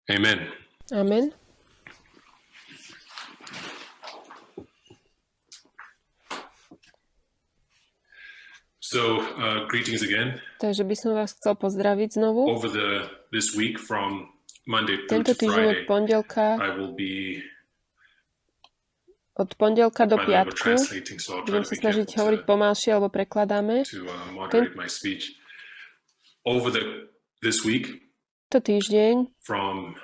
Amen. Amen. So, greetings again. Takže by som vás chcel pozdraviť znovu. Over this week from Monday through Tento to týždeň od Friday, pondelka do piatku budem sa snažiť hovoriť pomalšie, alebo prekladáme. moderate my speech. Over this week Tento týždeň from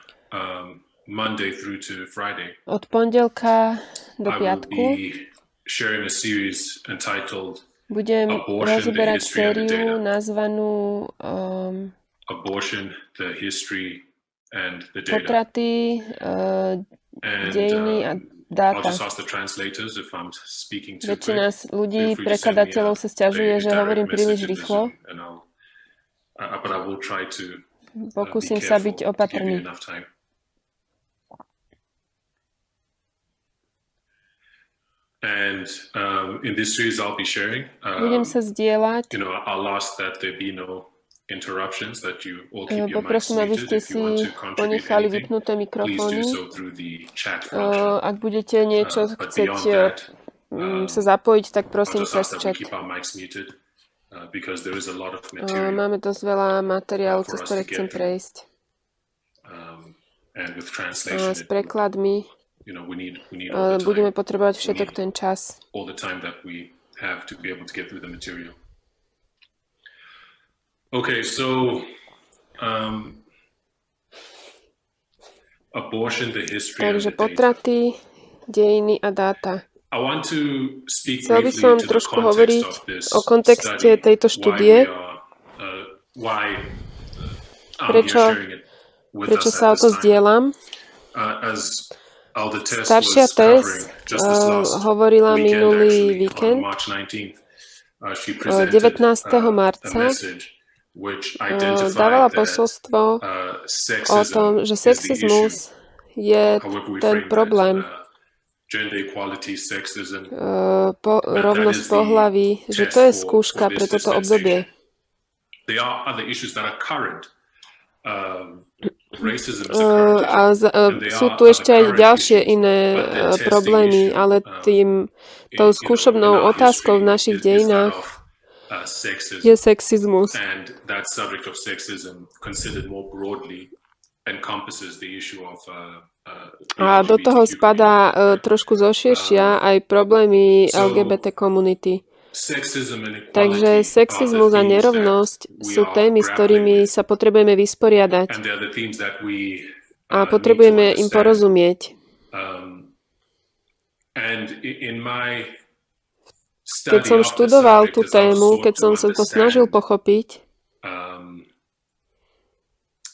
Monday through to Friday, od pondelka do I will piatku be sharing a series entitled budem Abortion, the rozoberať history and the sériu data. nazvanú Abortion, the history and the data. Potraty, And dejiny a I'll dáta. just ask the translators if I'm speaking too Väčšina quick. ľudí, Feel free to send me prekladateľov sa sťažuje, a že hovorím direct príliš messages rýchlo. but I will try to Pokúsim be sa careful byť to give you opatrný. enough time. And in this series I'll be sharing, Budem sa zdieľať. I'll ask that there be no interruptions, that you all keep your mics Poprosím, aby muted. ste If you want si to contribute ponechali anything, vypnuté please do mikrofóny. so through the chat function. Ak budete niečo But chcieť beyond that, sa zapojiť, tak I'll prosím just cez ask that we chat. keep our mics muted because there is a lot of material. Máme dosť veľa materiálu, for cez us ktoré to chcem get through. prejsť. And with A translation, s prekladmi we need all the budeme time, potrebovať všetok ten čas. all the time that we have to be able to get through the material. Okay, so abortion, the history and Takže the data. potraty, dejiny a dáta. I want to speak Chcel by briefly som to the trošku context hovoriť of this o kontexte study, tejto štúdie, why I'm prečo, here sharing it with prečo us sa o at to this time. zdieľam. As Elder Tess Staršia was Tess covering just this last hovorila weekend, minulý actually, on víkend, March 19th, she presented 19. a marca, message which identified dávala that posolstvo o sexism tom, že is the issue. sexizmus je However we ten frame problém. that, gender equality, sexism, Rovnosť pohlaví, že to je skúška pre toto obdobie. There are other issues that are current. Racism is a current issue. And there Sú are tu ešte other aj current ďalšie issues, iné but the testing problémy, issue, ale tou skúšobnou in our otázkou v history našich is that dejinách of sexism. je sexizmus. And that subject of sexism, considered more broadly, encompasses the issue of A do toho LGBTQ spadá community. trošku zoširšia aj problémy LGBT komunity. Sexism and equality Takže are the sexizmus a themes nerovnosť that we sú are témy, s ktorými grappling with, sa potrebujeme vysporiadať and they are the themes that we a need to potrebujeme im understand. porozumieť. And in my Keď study som of the študoval subject, tú as I've tému, sought keď to som sa to snažil understand, pochopiť,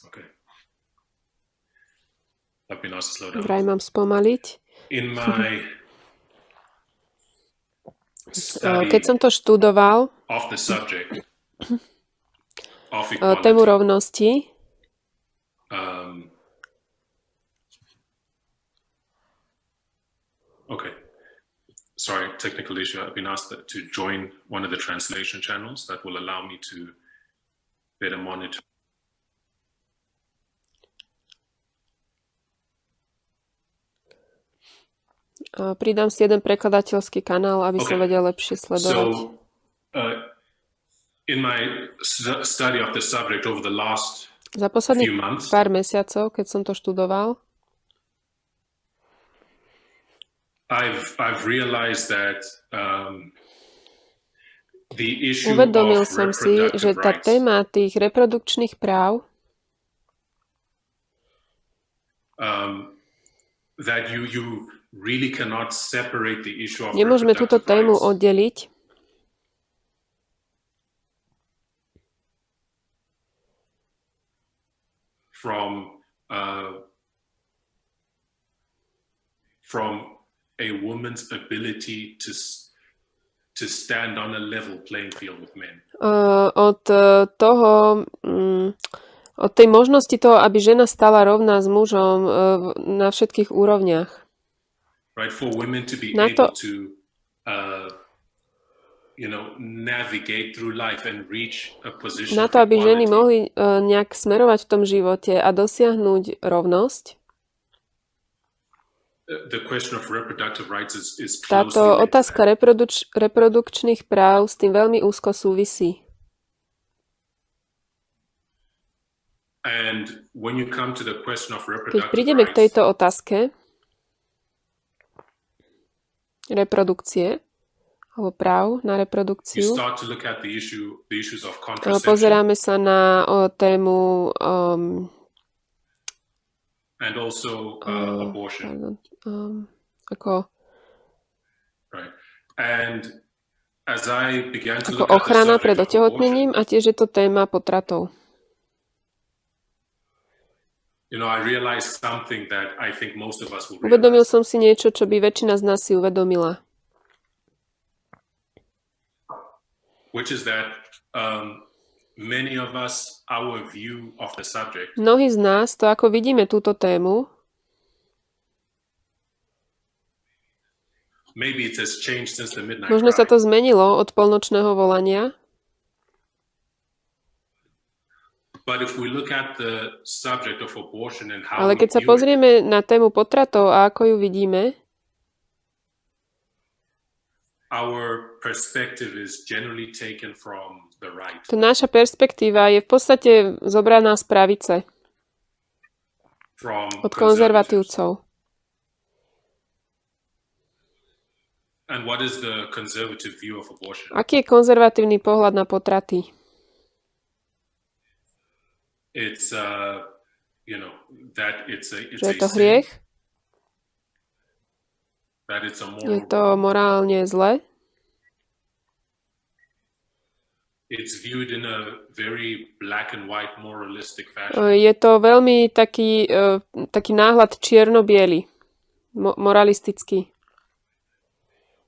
okay, I've been asked to slow down. vraj mám spomaliť. In my study Keď som to študoval, of the subject of tému equality, rovnosti, okay, sorry, technical issue. I've been asked to join one of the translation channels that will allow me to better monitor. pridám si jeden prekladateľský kanál, aby som Okay. vedel lepšie sledovať. So, in my study of the subject over the last Za posledných few months, pár mesiacov, keď som to študoval, I've realized that the issue uvedomil of som si, že reproductive tá rights, téma tých reprodukčných práv, that you really cannot separate the issue of nemôžeme túto reproductive tému rights oddeliť from a woman's ability to stand on a level playing field with men. od toho, od tej možnosti toho, aby žena stala rovná s mužom na všetkých úrovniach. Right, for women to be Na to, able to navigate through life and reach a position Na of to, aby ženy equality. mohli nejak smerovať v tom živote a dosiahnuť rovnosť, The question of reproductive rights is closely táto linked to otázka that. reprodukčných práv s tým veľmi úzko súvisí. And when you come to the question of Keď reproductive prídeme k rights, tejto otázke reprodukcie, alebo práv na you reprodukciu, start to look at the issues of contraception pozeráme sa na tému and also abortion, ako right? And as I began to ako look at the ochrana pred subject of otehotnením abortion, a tiež je to téma potratov. I realized something that I think most of us will Uvedomil realize, som si niečo, čo by väčšina z nás si uvedomila. which is that many of us, our view of the subject Mnohí z nás, to ako vidíme túto tému, maybe it has changed since the midnight možno sa cry, to zmenilo od polnočného volania, but if we look at the subject of abortion and how ale we keď sa view it, pozrieme na tému potratov a ako ju vidíme, our perspective is generally taken from the right, to naša perspektíva je v podstate zobraná z pravice, from od conservatives. konzervatívcov. And what is the conservative view of abortion? Aký je konzervatívny pohľad na potraty? It's that it's Že je a to sin, hriech? that it's a Je moral to morálne zle? It's viewed in a very black and white moralistic fashion. Je to veľmi taký náhľad čierno-biely, moralistický.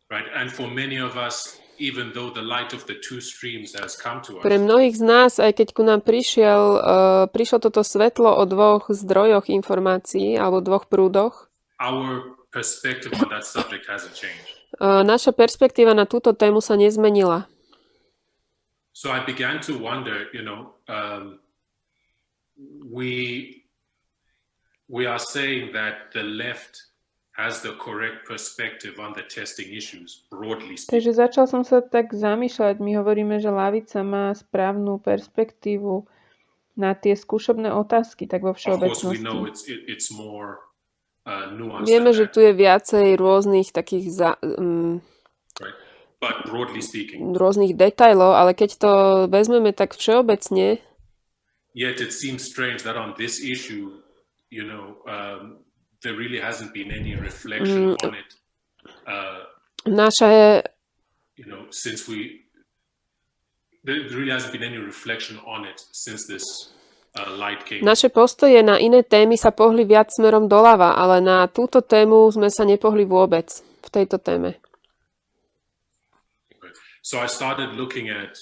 Right? And for many of us, even though the light of the two streams has come to Pre us, mnohých z nás, aj keď ku nám prišlo toto svetlo o dvoch zdrojoch informácií alebo dvoch prúdoch, our perspective on that subject hasn't changed. naša perspektíva na túto tému sa nezmenila. So I began to wonder, we are saying that the left has the correct perspective on the testing issues, broadly speaking. Takže začal som sa tak zamýšľať. My hovoríme, že ľavica má správnu perspektívu na tie skúšobné otázky, tak vo Of course, we všeobecnosti. know it's more nuanced Vieme, than že that, tu je viacej rôznych takých right? But broadly speaking, rôznych detailov, ale keď to vezmeme tak všeobecne, yet it seems strange that on this issue, there really hasn't been any reflection on it. naše Since there really hasn't been any reflection on it since this light came. Naše postoje na iné témy sa pohli viac smerom doľava, ale na túto tému sme sa nepohli vôbec v tejto téme. So I started looking at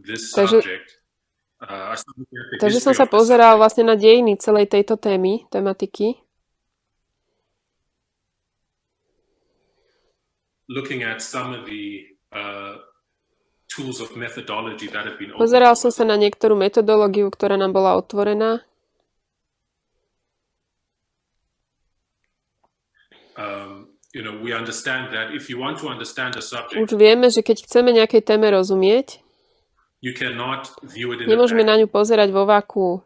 this Takže- subject. I started looking at the Takže som history sa of the pozeral subject, vlastne na dejiny celej tejto tematiky. looking at some of the tools of methodology that have been opened Pozeral to som us. sa na niektorú metodológiu, ktorá nám bola otvorená. We understand that if you want to understand a subject, Už vieme, že keď chceme nejakej téme rozumieť, you cannot view it in a nemôžeme vacuum, na ňu pozerať vo vákuu.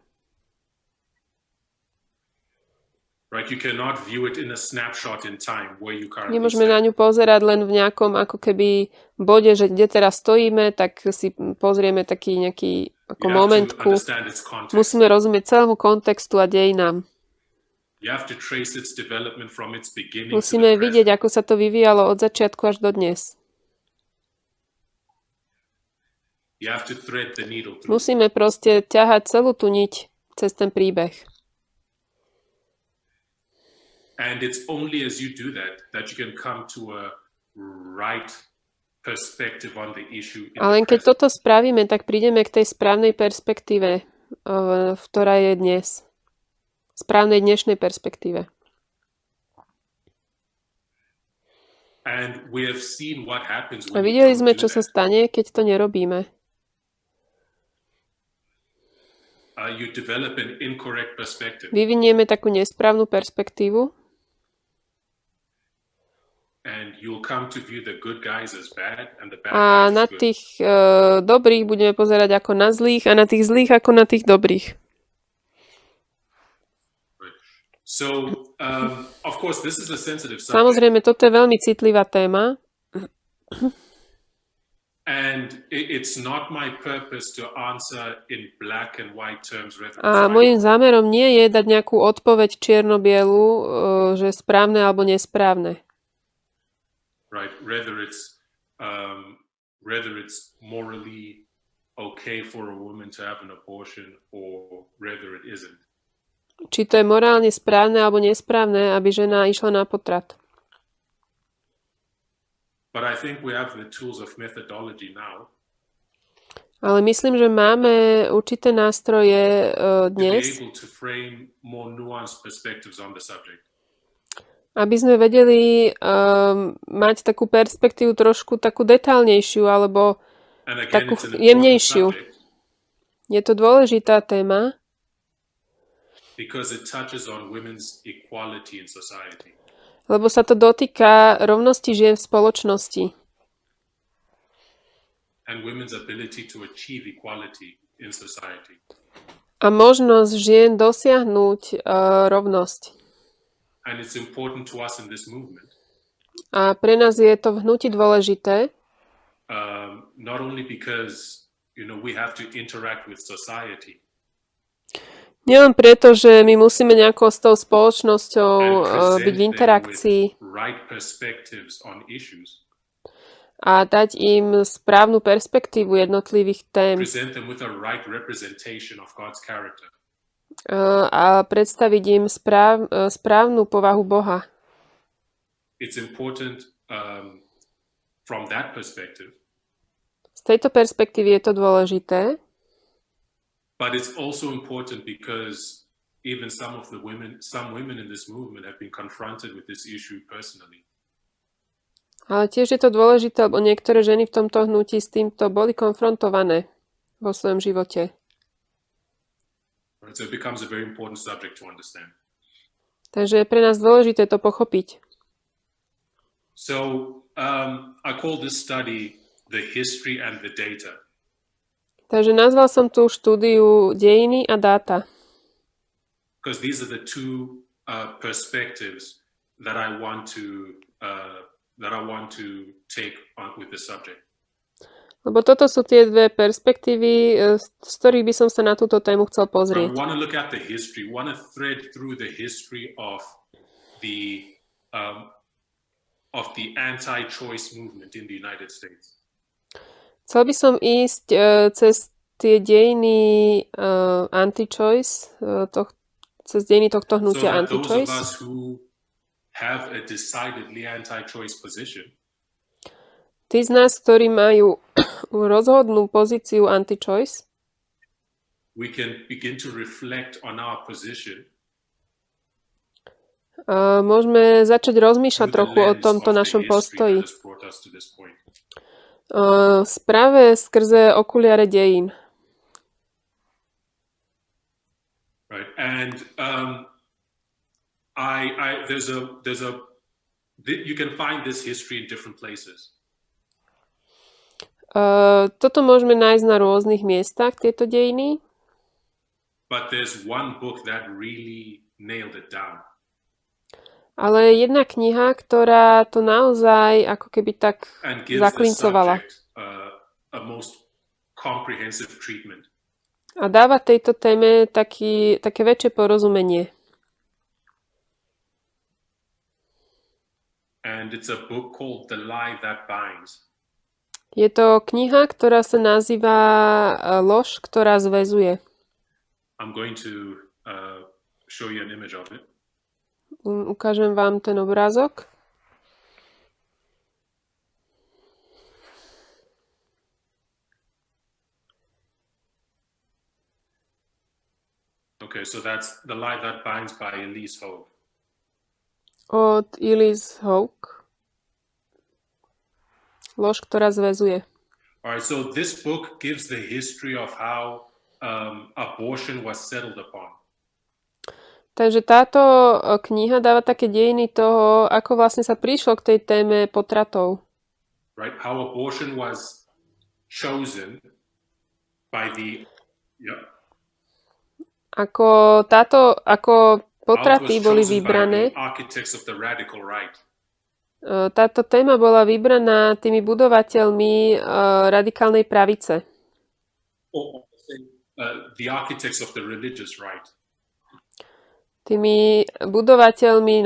right? You cannot view it in a snapshot in time where you currently Nemôžeme na stand. ňu pozerať len v nejakom ako keby bode, že kde teraz stojíme, tak si pozrieme taký nejaký ako You have to momentku. understand its context. Musíme rozumieť celému kontextu a dejinám. You have to trace its development from its beginning Musíme to the vidieť, present. ako sa to vyvíjalo od začiatku až do dnes. You have to thread the needle through. Musíme proste ťahať celú tú niť cez ten príbeh. And it's only as you do that you can come to a right perspective on the issue in A len the keď present. toto spravíme, tak prídeme k tej správnej perspektíve, v ktorá je dnes. Správnej dnešnej perspektíve. And we have seen what happens A when you videli don't sme, do čo sa that. stane, keď to nerobíme. You develop an incorrect perspective. Vyvinieme takú nesprávnu perspektívu And you'll come to view the good guys as bad and the bad a guys na as good. tých dobrých budeme pozerať ako na zlých a na tých zlých ako na tých dobrých. So, of course, this is a sensitive subject. Samozrejme, toto je veľmi citlivá téma. And it's not my purpose to answer in black and white terms. A môjim zámerom nie je dať nejakú odpoveď čierno-bielu, že správne alebo nesprávne. Right, whether it's morally okay for a woman to have an abortion or whether it isn't. Či to je morálne správne alebo nesprávne, aby žena išla na potrat. But I think we have the tools of methodology now. Ale myslím, že máme určité nástroje dnes, aby sme vedeli mať takú perspektívu trošku takú detailnejšiu alebo takú jemnejšiu. Je to dôležitá téma, lebo sa to dotýka rovnosti žien v spoločnosti. A možnosť žien dosiahnuť rovnosť. A pre nás je to v hnutí dôležité, nielen preto, že my musíme nejako s tou spoločnosťou byť v interakcii a dať im správnu perspektívu jednotlivých tém a predstaviť im správnu povahu Boha. Z tejto perspektívy je to dôležité. But it's also important because even some women in this movement have been confronted with this issue personally. Ale tiež je to dôležité, lebo niektoré ženy v tomto hnutí s týmto boli konfrontované vo svojom živote. So it becomes a very important subject to understand. Takže je pre nás dôležité to pochopiť. So I call this study the history and the data. Takže nazval som tú štúdiu dejiny a dáta. Because these are the two perspectives that I want to take on with the subject. Lebo toto sú tie dve perspektívy, z ktorých by som sa na túto tému chcel pozrieť. I want to look at the history, want to thread through the history of the anti-choice movement in the United States. Chcel by som ísť cez tie dejiny anti-choice, cez dejiny tohto hnutia anti-choice. So that those of us who have a decidedly anti-choice position, tí z nás, ktorí majú rozhodnú pozíciu anti-choice, we can begin to reflect on our position. Môžeme začať rozmýšľať trochu o tomto našom postoji. Práve skrze okuliare dejín. Right, and you can find this history in different places. Toto môžeme nájsť na rôznych miestach, tieto dejiny. But there's one book that really nailed it down. Ale jedna kniha, ktorá to naozaj ako keby tak zaklincovala. A dáva tejto téme také väčšie porozumenie. And it's a book called The Lie That Binds. Je to kniha, ktorá sa nazýva Lož, ktorá zväzuje. I'm going to show you an image of it. Ukážem vám ten obrázok. Okay, so that's The Lie That Binds by Illys Hogue. Od Illys Hogue. Lož, ktorá zväzuje. Alright, so this book gives the history of how abortion was settled upon. Takže táto kniha dáva také dejiny toho, ako vlastne sa prišlo k tej téme potratov. Right, how abortion was chosen by the Ako potraty boli vybrané. Táto téma bola vybraná tými budovateľmi radikálnej pravice. Tými budovateľmi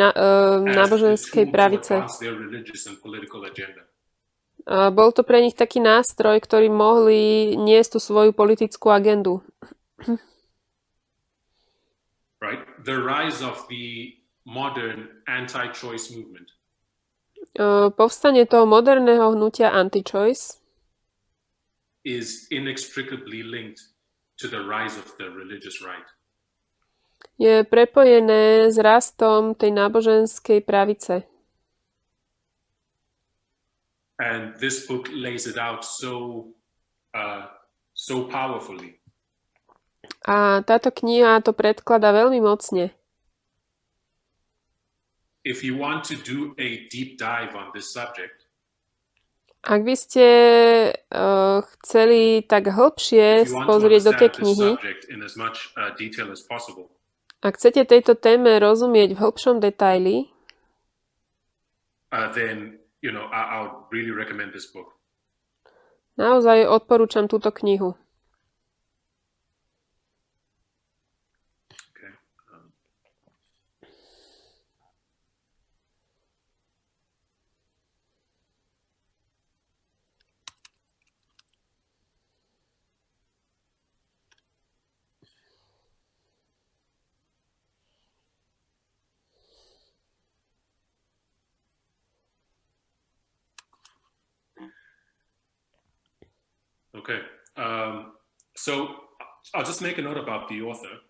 náboženskej pravice. Bol to pre nich taký nástroj, ktorý mohli niesť tú svoju politickú agendu. Right? The rise of the modern anti-choice movement. Povstanie toho moderného hnutia anti-choice is inextricably linked to the rise of the religious right. Je prepojené s rastom tej náboženskej pravice. And this book lays it out so powerfully. A táto kniha to predkladá veľmi mocne. If you want to do a deep dive on this subject, ak by ste chceli tak hlbšie pozrieť do tej knihy, ak chcete tejto téme rozumieť v hĺbšom detaili, then I would really recommend this book. Naozaj odporúčam túto knihu. Okay, so I'll just make a note about the author.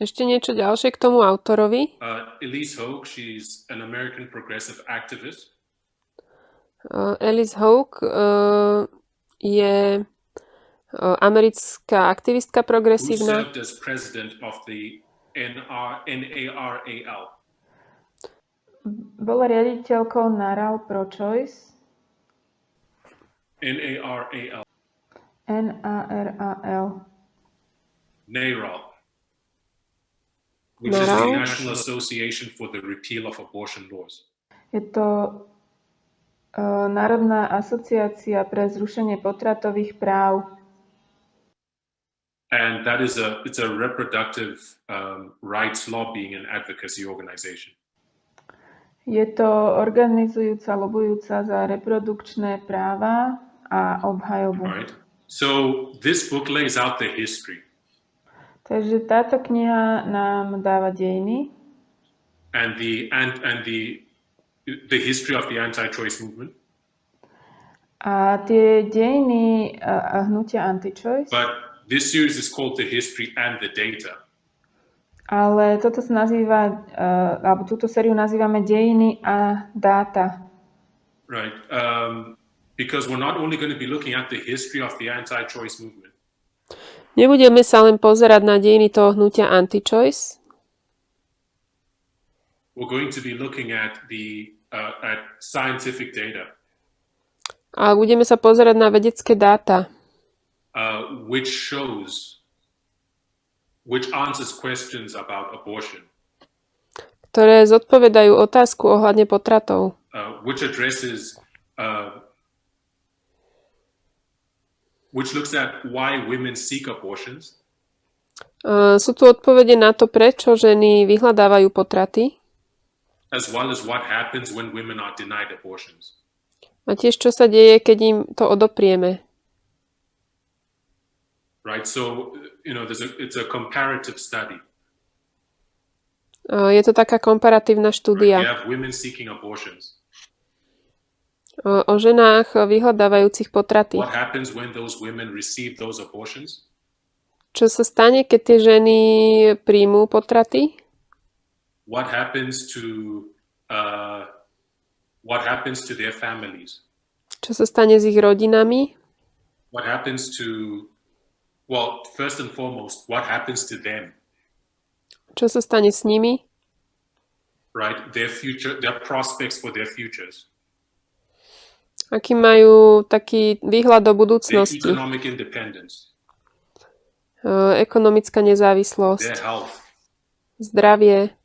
Ešte niečo ďalšie k tomu autorovi. Illys Hogue, she's an American progressive activist. Illys Hogue je americká aktivistka progresívna. Who served as president of the NARAL. Bola riaditeľkou NARAL pro-choice. NARAL. NARAL. NARAL. Which is the National Association for the Repeal of Abortion Laws. Je to Národná asociácia pre zrušenie potratových práv. And that is it's a reproductive rights lobbying and advocacy organization. Je to organizujúca, lobujúca za reprodukčné práva a obhajobu. Right. So this book lays out the history. Takže táto kniha nám dáva dejiny. And the history of the anti-choice movement. A tie dejiny hnutia anti-choice. But this series is called The History and the Data. Ale toto sa nazýva, alebo túto sériu nazývame Dejiny a dáta. Right. Because we're not only going to be looking at the history of the anti-choice movement. Nebudeme sa len pozerať na dejiny toho hnutia anti-choice. We're going to be looking at at scientific data. A budeme sa pozerať na vedecké dáta. Which answers questions about abortion. Ktoré zodpovedajú otázku ohľadne potratov. Which looks at why women seek abortions. Sú tu odpovede na to, prečo ženy vyhľadávajú potraty. As well as what happens when women are denied abortions. A tiež, čo sa deje, keď im to odoprieme. Right, so it's a comparative study. Je to taká komparatívna štúdia. Right, you have women seeking abortions. O ženách vyhľadávajúcich potraty. What happens when those women receive those abortions? Čo sa stane, keď tie ženy príjmú potraty? What happens to what happens to their families? Čo sa stane s ich rodinami? What happens to, well, first and foremost, what happens to them? Čo sa stane s nimi? Right? Their future, their prospects for their futures. Aký majú taký výhľad do Their budúcnosti? economic independence. Ekonomická nezávislosť, Their health. zdravie,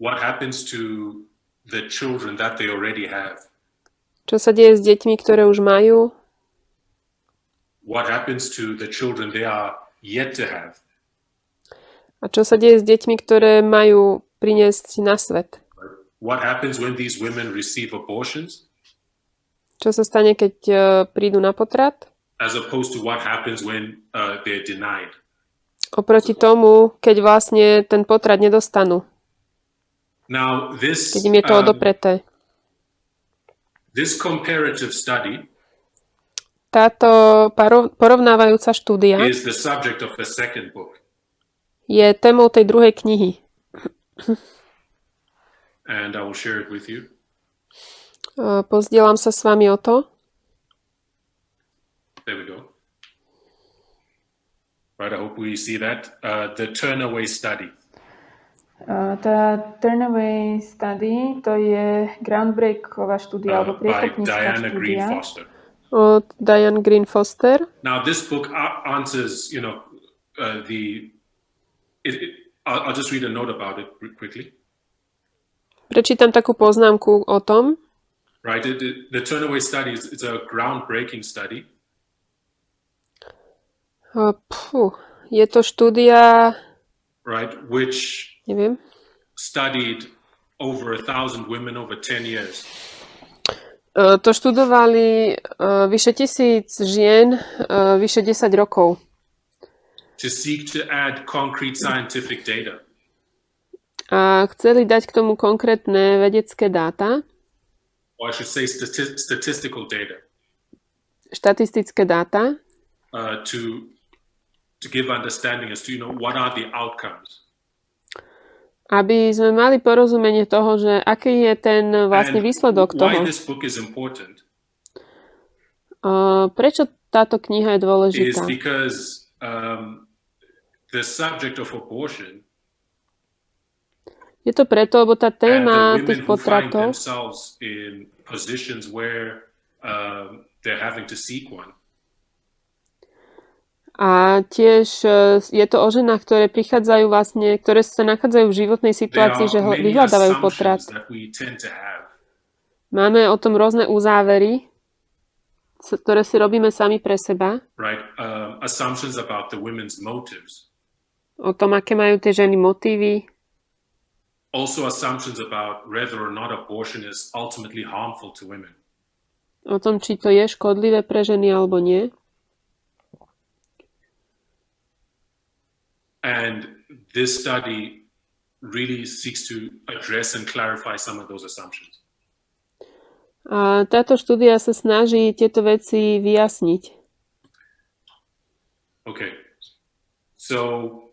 What happens to the children that they already have? čo sa deje s deťmi, ktoré už majú, What happens to the children they are yet to have? a čo sa deje s deťmi, ktoré majú priniesť na svet. What happens when these women receive abortions? Čo sa stane, keď prídu na potrat? As opposed to what happens when they're denied. Oproti tomu, keď vlastne ten potrat nedostanú, Now, this keď im je to odopreté. this comparative study Táto porovnávajúca štúdia is the subject of the second book, je témou tej druhej knihy. and I will share it with you. Pozdielam sa s vami o to. There we go. Right, I hope we see that. The Turnaway study. Tá Turnaway study, to je groundbreaková štúdia, alebo By priekopnícka Diana Green štúdia. Foster. Od Diane Green Foster. Now, this book answers, I'll just read a note about it quickly. Prečítam takú poznámku o tom. Right, the Turnaway study is a groundbreaking study. Je to štúdia, Right, which neviem, studied over 1,000 women over 10 years. to študovali vyše 1000 žien vyše 10 rokov. To seek to add concrete scientific data. A chceli dať k tomu konkrétne vedecké dáta, Or I should say statistical data, štatistické dáta, to give understanding as to, what are the outcomes. aby sme mali porozumenie toho, že aký je ten vlastne výsledok Why toho. this book is important Prečo táto kniha je is dôležitá? because the subject of abortion Je to preto, lebo tá and téma the tých women who find potratov themselves in positions where they're having to seek one. a tiež je to o ženách, ktoré prichádzajú vlastne, ktoré sa nachádzajú v životnej There situácii, že are many vyhľadávajú potrat. assumptions that we tend to have. Máme o tom rôzne uzávery, ktoré si robíme sami pre seba, Right, assumptions about the women's motives. o tom, aké majú tie ženy motívy, Also assumptions about whether or not abortion is ultimately harmful to women. o tom, či to je škodlivé pre ženy alebo nie. And this study really seeks to address and clarify some of those assumptions. A táto štúdia sa snaží tieto veci vyjasniť. Okay, so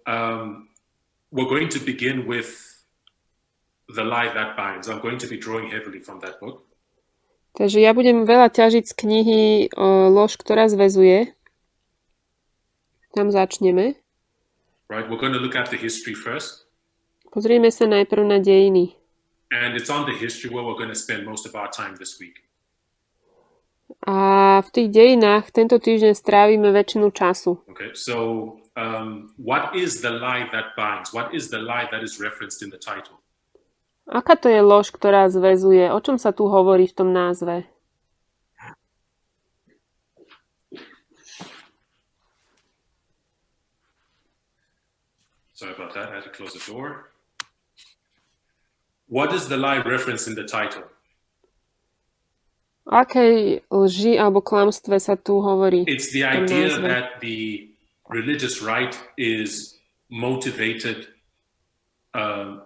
we're going to begin with The Lie That Binds. I'm going to be drawing heavily from that book. Takže ja budem veľa ťažiť z knihy Lož, ktorá zväzuje. Tam začneme. Right, we're going to look at the history first. Pozrieme sa najprv na dejiny. And it's on the history where we're going to spend most of our time this week. A v tých dejinách tento týždeň strávime väčšinu času. Okay, so what is the lie that binds? What is the lie that is referenced in the title? Aká to je lož, ktorá zväzuje? O čom sa tu hovorí v tom názve? Sorry about that, I had to close the door. What is the lie referenced in the title? O akej lži alebo klamstve sa tu hovorí? It's the v tom idea názve? that the religious right is motivated.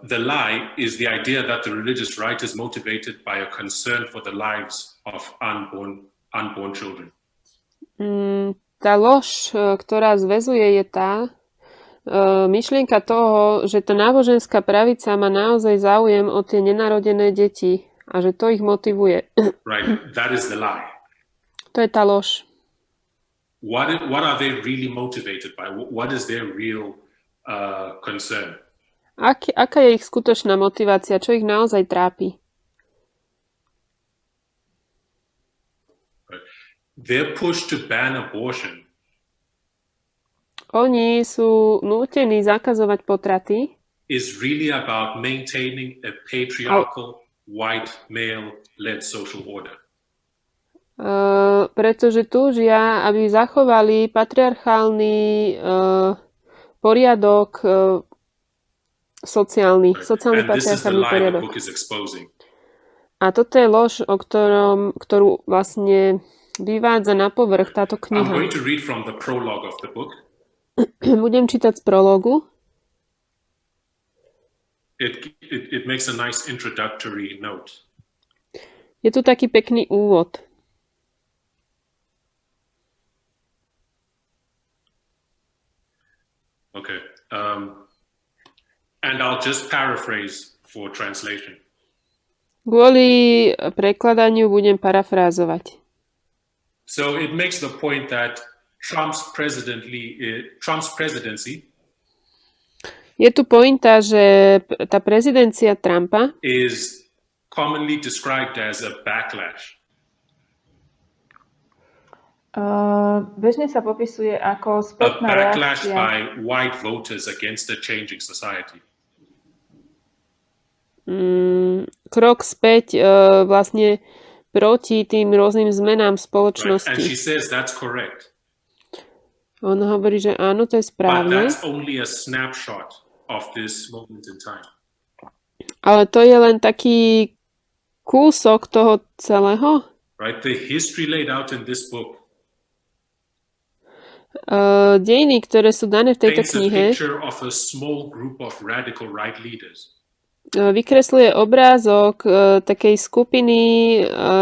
The lie is the idea that the religious right is motivated by a concern for the lives of unborn children. Tá lož, ktorá zväzuje, je tá myšlienka toho, že tá náboženská pravica má naozaj záujem o tie nenarodené deti A že to ich motivuje. Right? That is the lie. To je tá lož. What are they really motivated by? What is their real concern? Aká je ich skutočná motivácia? Čo ich naozaj trápi? They're pushed to ban abortion. Oni sú nútení zakazovať potraty. Is really about maintaining a patriarchal, white, male-led social order. Pretože túžia, aby zachovali patriarchálny poriadok sociálny patriarchálny poriadok. A toto je lož, ktorú vlastne vyvádza na povrch táto kniha. Budem čítať z prologu. It makes a nice introductory note. Je tu taký pekný úvod. Okay. And I'll just paraphrase for translation. Kvôli prekladaniu budem parafrázovať. So it makes the point that Trump's presidency je tu pointa, že tá prezidencia Trumpa is commonly described as a backlash. Bežne sa popisuje ako spätná backlash reakcia. By white voters against a changing society. Krok späť vlastne proti tým rôznym zmenám spoločnosti. Right. And she says that's correct. On hovorí, že áno, to je správne. But that's only a snapshot of this moment in time. Ale to je len taký kúsok toho celého. Right? The history laid out in this book dejiny, ktoré sú dané v tejto knihe, vykresluje obrázok takej skupiny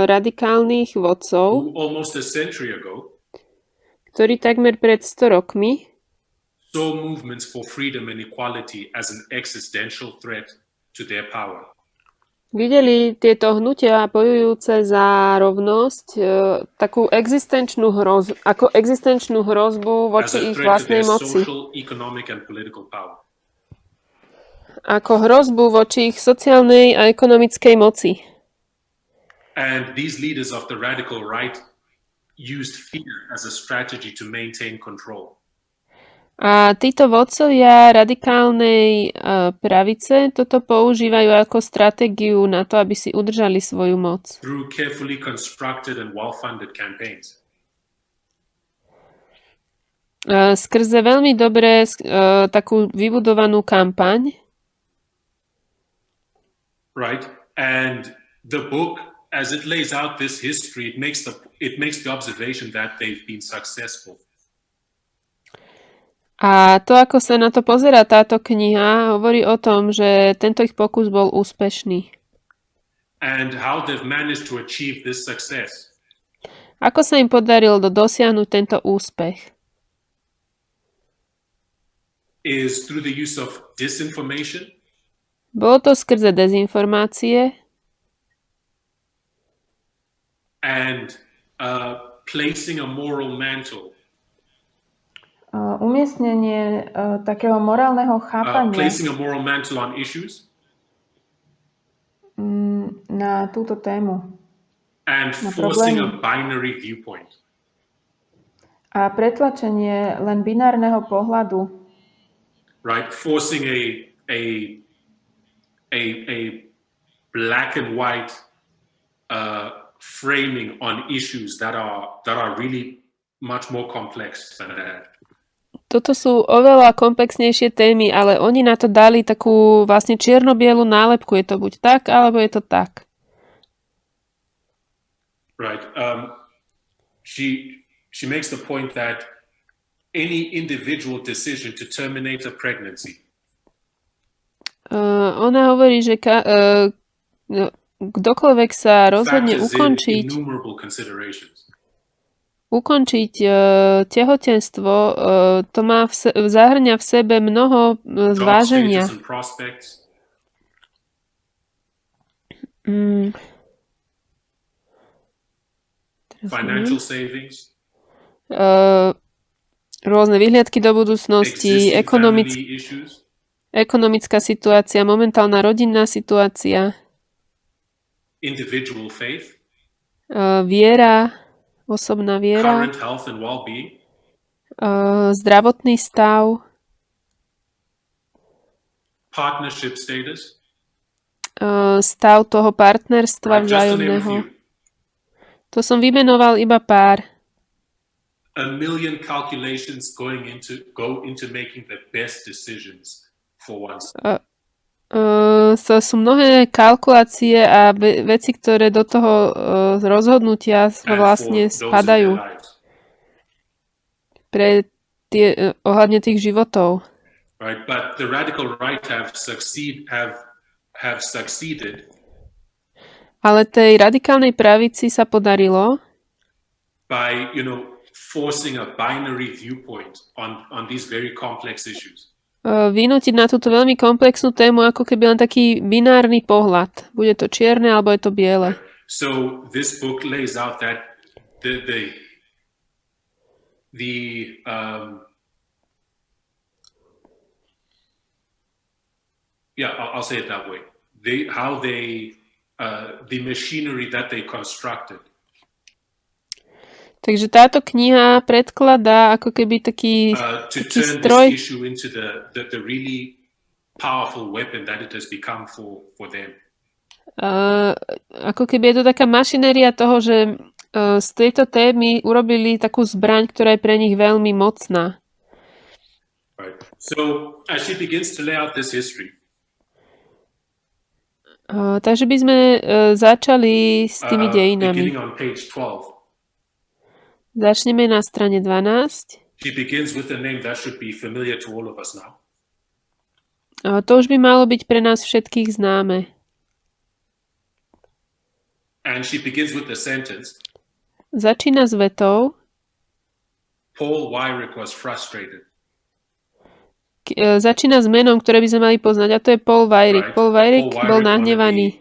radikálnych vodcov, ktorí takmer pred 100 rokmi saw movements for freedom and equality as an existential threat to their power. Videli tieto hnutia bojujúce za rovnosť takú existenčnú hrozbu voči ich vlastnej moci. Ako hrozbu voči ich sociálnej a ekonomickej moci. And these leaders of the radical right used fear as a strategy to maintain control. A títo vodcovia radikálnej pravice toto používajú ako stratégiu na to, aby si udržali svoju moc. Through carefully constructed and well-funded campaigns. Skrze veľmi dobre takú vybudovanú kampaň. Right. And the book, as it lays out this history, it makes the observation that they've been successful. A to, ako sa na to pozerá táto kniha, hovorí o tom, že tento ich pokus bol úspešný. And how they've managed to achieve this success. Ako sa im podarilo dosiahnuť tento úspech? Is through the use of disinformation. Bolo to skrze dezinformácie. And placing a moral mantle. Umiestnenie takého morálneho chápania placing a moral mantle on issues na túto tému. And forcing a binary viewpoint. A pretlačenie len binárneho pohľadu. Right, forcing a black and white framing on issues that are really much more complex than that. Toto sú oveľa komplexnejšie témy, ale oni na to dali takú vlastne čierno-bielu nálepku. Je to buď tak, alebo je to tak. Right. She makes the point that any individual decision to terminate a pregnancy. Ona hovorí, že kdokoľvek sa rozhodne ukončiť tehotenstvo, to má zahŕňa v sebe mnoho zváženia. financial savings, rôzne vyhliadky do budúcnosti, existing family issues, ekonomická situácia, momentálna rodinná situácia, individual faith, viera, osobná viera, current health and well-being, zdravotný stav, partnership status, stav toho partnerstva right? Just to name a vzájomného. few. To som vymenoval iba pár. A million calculations go into making the best decisions for oneself. To sú mnohé kalkulácie a veci, ktoré do toho rozhodnutia vlastne spadajú pre ohľadne tých životov. Right, but the radical right have succeeded. Ale tej radikálnej pravici sa podarilo by, forcing a binary viewpoint on these very complex issues. Vynútiť na túto veľmi komplexnú tému ako keby len taký binárny pohľad. Bude to čierne alebo je to biele. So this book lays out that I'll say it that way. The machinery that they constructed. Takže táto kniha predkladá ako keby taký stroj, ako keby je to taká mašinéria toho, že z tejto témy urobili takú zbraň, ktorá je pre nich veľmi mocná. Right. So as she begins to lay out this history, takže by sme začali s tými dejinami. Začneme na strane 12. She begins with a name that should be familiar to all of us now. To už by malo byť pre nás všetkých známe. And she begins with the sentence. Začína s vetou. Paul Weyrich was frustrated. Začína s menom, ktoré by sme mali poznať, a to je Paul Weyrich. Right. Paul Weyrich bol nahnevaný.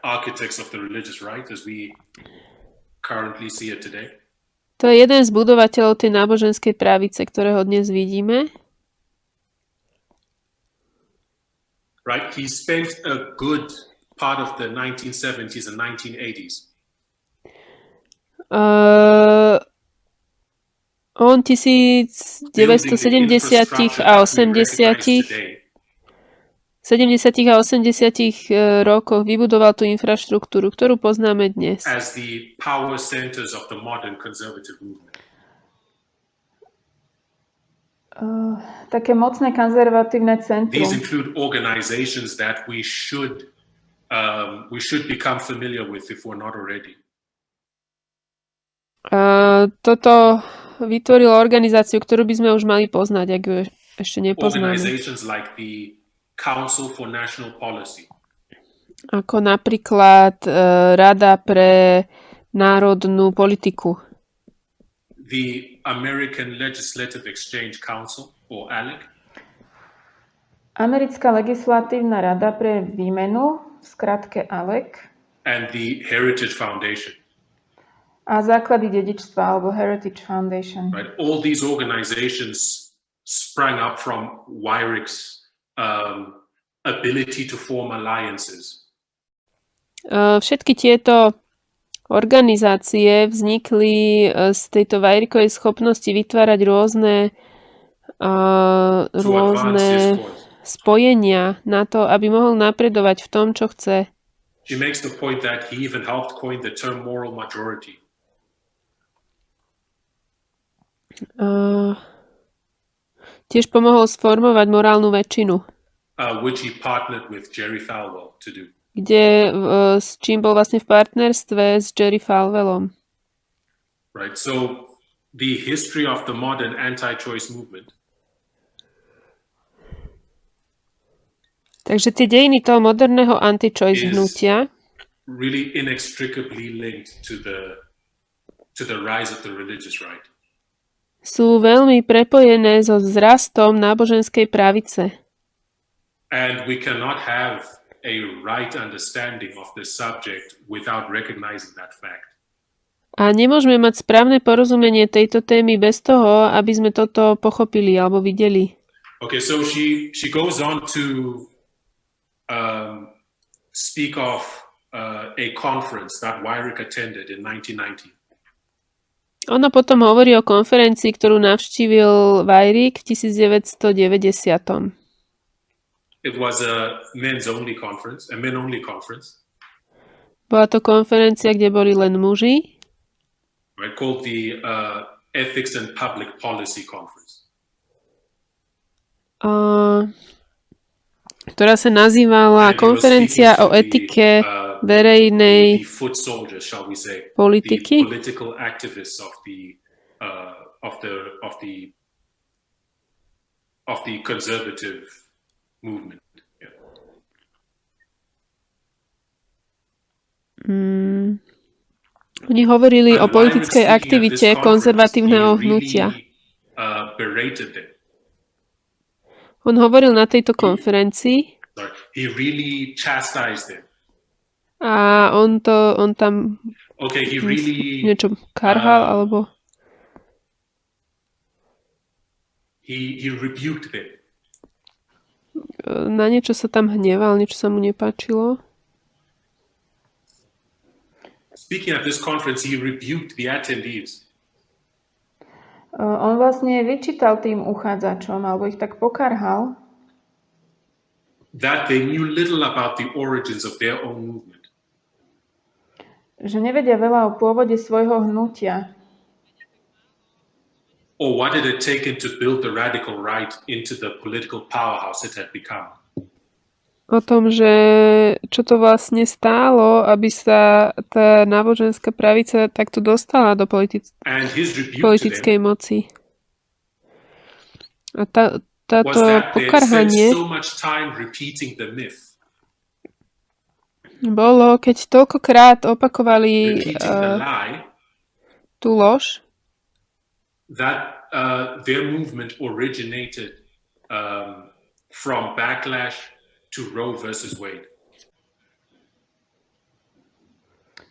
Architects of the religious right, as we currently see it today. To je jeden z budovateľov tej náboženskej pravice, ktorého dnes vidíme. Right, he spent a good part of the 1970s and 1980s. On 1970 a 80 rokoch vybudoval tú infraštruktúru, ktorú poznáme dnes. As the power centers of the modern conservative movement. Také mocné konzervatívne centrum. These include organizations that we should become familiar with if we're not already. Toto vytvorilo organizáciu, ktorú by sme už mali poznať, ak ju ešte nepoznáme. Organizations like the Council for National Policy. Ako napríklad Rada pre národnú politiku. The American Legislative Exchange Council, or ALEC. Americká legislatívna rada pre výmenu, v skratke ALEC. And the Heritage Foundation. A základy dedičstva, alebo Heritage Foundation. Right. All these organizations sprang up from Weyrich's ability to form alliances. Všetky tieto organizácie vznikli z tejto Weyrichovej schopnosti vytvárať rôzne spojenia na to, aby mohol napredovať v tom, čo chce. She makes the point that he even helped coin the term moral majority. Tiež pomohol sformovať morálnu väčšinu. Which he partnered with Jerry Falwell to do. S čím bol vlastne v partnerstve s Jerry Falwellom. Right, so the history of the modern anti-choice movement. Takže tie dejiny toho moderného anti-choice hnutia really inextricably linked to the rise of the religious right. Sú veľmi prepojené so vzrastom náboženskej pravice. And we cannot have a right understanding of this subject without recognizing that fact. A nemôžeme mať správne porozumenie tejto témy bez toho, aby sme toto pochopili alebo videli. Okay, so she goes on to speak of a conference that Weyrich attended in 1990. Ona potom hovorí o konferencii, ktorú navštívil Weyrich v 1990. It was a men-only conference. Bola to konferencia, kde boli len muži. Right, called the Ethics and Public Policy Conference. Ktorá sa nazývala Konferencia o etike verejnej politiky. Political activists of the conservative movement. Yeah. Oni hovorili o politickej aktivite konzervatívneho hnutia. On hovoril na tejto konferencii a on tam niečo karhal, alebo na niečo sa tam hneval, niečo sa mu nepáčilo. Speaking at this conference, he rebuked the attendees. On vlastne vyčítal tým uchádzačom, alebo ich tak pokarhal, that they knew little about the origins of their own movement. Že nevedia veľa o pôvode svojho hnutia. Or what it had taken to build the radical right into the political powerhouse it had become. O tom, že čo to vlastne stálo, aby sa tá náboženská pravica takto dostala do politickej moci. A táto pokarhanie bolo, keď toľkokrát opakovali tú lož, that their movement originated from backlash to Roe versus Wade.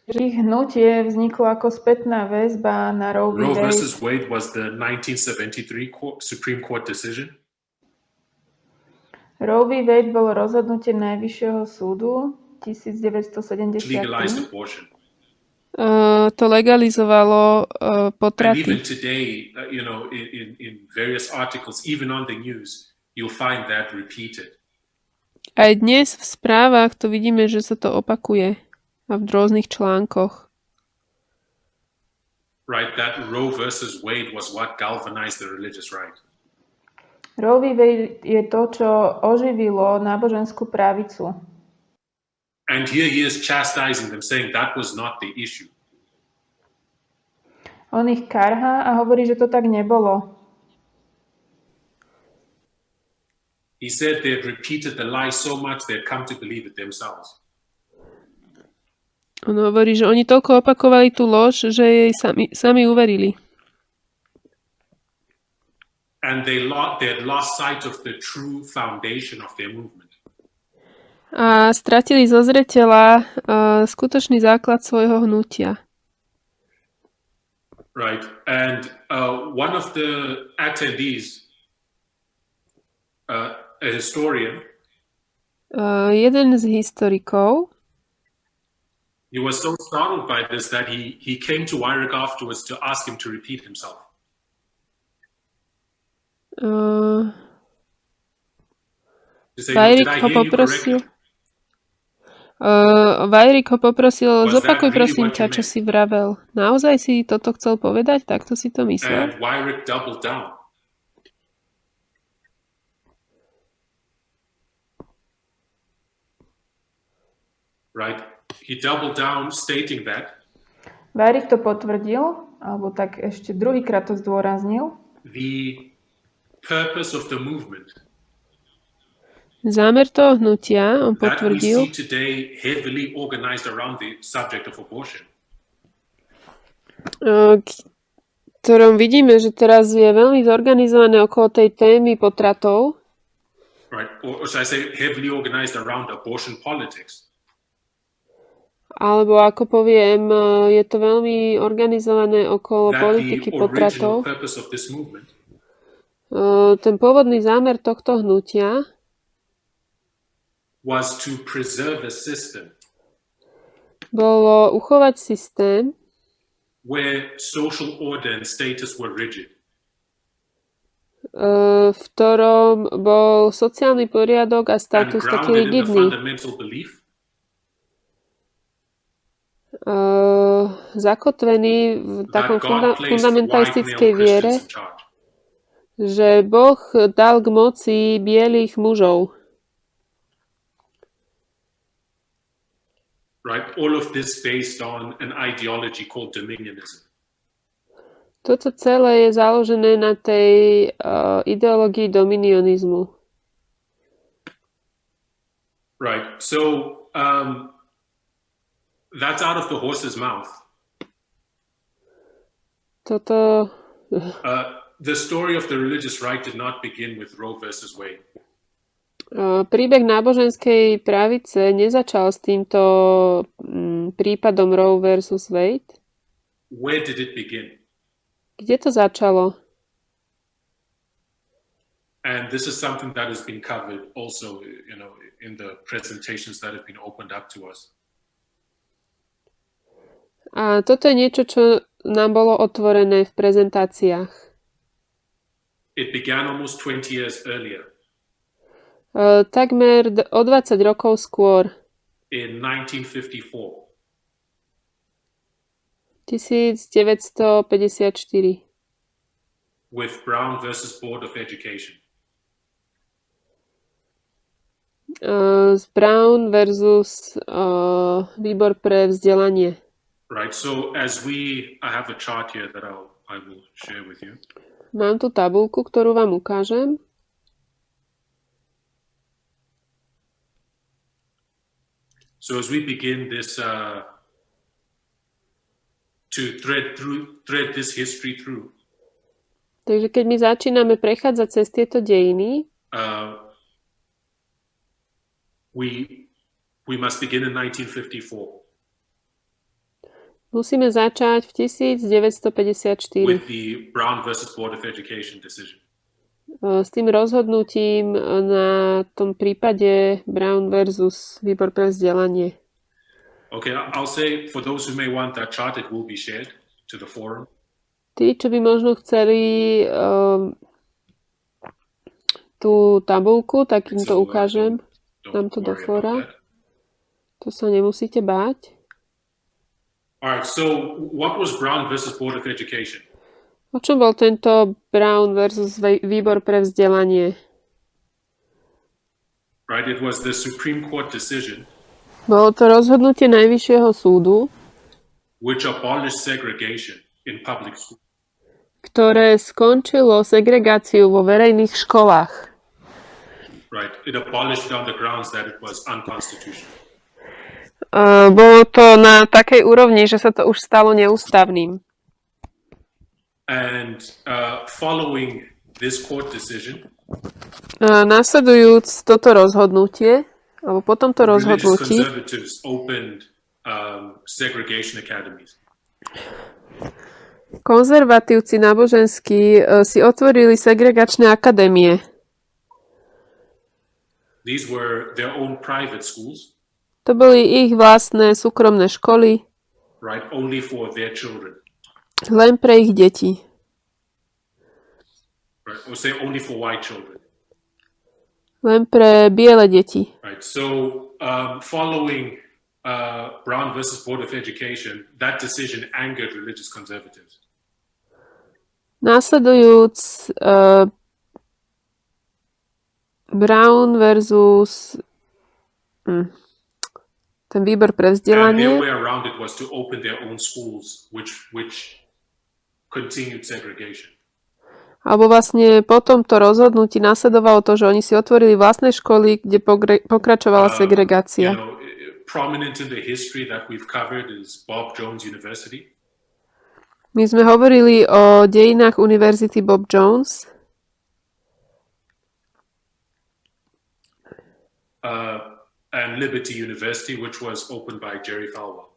Ich hnutie vzniklo ako spätná väzba na Roe versus Wade was the 1973 Supreme Court decision. Roe v. Wade bolo rozhodnutie Najvyššieho súdu 1973. Legalized abortion. To legalizovalo potraty. And even today, in various articles, even on the news, you'll find that repeated. Aj dnes v správach to vidíme, že sa to opakuje a v rôznych článkoch. Right, that Roe versus Wade was what galvanized the religious right. Roe v. Wade je to, čo oživilo náboženskú pravicu. And here he is chastising them, saying that was not the issue. On ich karhá a hovorí, že to tak nebolo. He said they had repeated the lie so much they had come to believe it themselves. On hovorí, že oni toľko opakovali tú lož, že jej sami uverili. And they had lost sight of the true foundation of their movement. A stratili zo zreteľa skutočný základ svojho hnutia. Right. And one of the attendees, a historian, jeden z historikov, he was so startled by this that he came to Weyrich afterwards to ask him to repeat himself. Weyrich ho poprosil, zopakuj prosím ťa, čo si vravel. Naozaj si toto chcel povedať? Takto si to myslel? And Weyrich doubled down. Right? He doubled down stating that Weyrich to potvrdil, alebo tak ešte druhýkrát to zdôraznil. The purpose of the movement, zámer toho hnutia, on potvrdil, ktorom vidíme, že teraz je veľmi zorganizované okolo tej témy potratov. Right. Or should I say heavily organized around abortion politics. Alebo ako poviem, je to veľmi organizované okolo politiky potratov. Ten pôvodný zámer tohto hnutia bolo uchovať systém, where social order and status were rigid. V ktorom bol sociálny poriadok a status taký rigidný. Zakotvený v takom fundamentalistickej viere, že Boh dal k moci bielých mužov. Right? All of this based on an ideology called dominionism. Toto celé je založené na tej ideológii dominionizmu. Right. So that's out of the horse's mouth. Toto the story of the religious right did not begin with Roe versus Wade. Príbeh náboženskej pravice nezačal s týmto prípadom Roe versus Wade. Where did it begin? Kde to začalo? And this is something that has been covered also, in the presentations that have been opened up to us. A toto je niečo, čo nám bolo otvorené v prezentáciách. It began almost 20 years earlier. Takmer o 20 rokov skôr. In 1954. 1954. With Brown versus Board of Education. Brown versus Výbor pre vzdelanie. Right, so I have a chart here that I will share with you. Mám tu tabuľku, ktorú vám ukážem. So as we begin this to thread this history through. Takže keď my začíname prechádzať cez tieto dejiny, we must begin in 1954. Musíme začať v 1954. With the Brown versus Board of Education decision. S tým rozhodnutím na tom prípade Brown versus Výbor pre vzdelanie. Okay, I'll say for those who may want that chart, it will be shared to the forum. Tí, čo by možno chceli tú tabuľku, tak im to ukážem. Dám to do fóra. To sa nemusíte báť. Alright, so what was Brown versus Board of Education? O čom bol tento Brown versus Výbor pre vzdelanie? Right, it was the Supreme Court decision. Bolo to rozhodnutie Najvyššieho súdu, which abolished segregation in public schools. Ktoré skončilo segregáciu vo verejných školách. Right, it abolished it on the grounds that it was unconstitutional. Bolo to na takej úrovni, že sa to už stalo neústavným. And following this court decision, nasledujúc toto rozhodnutie, alebo po tomto rozhodnutí, conservatives opened segregation academies. Konzervatívci náboženskí si otvorili segregačné akadémie. These were their own private schools. To boli ich vlastné súkromné školy. Right, only for their children. Len pre ich deti. Right, or say only for white children. Len pre biele deti. Right, so following Brown versus Board of Education, that decision angered religious conservatives. Následujúc Brown versus ten výbor pre vzdelanie. And their way around it was to open their own schools, which continued segregation. Alebo vlastne po tomto rozhodnutí nasledovalo to, že oni si otvorili vlastné školy, kde pokračovala segregácia. Prominent in the history that we've covered is Bob Jones University. My sme hovorili o dejinách univerzity Bob Jones. and Liberty University, which was opened by Jerry Falwell.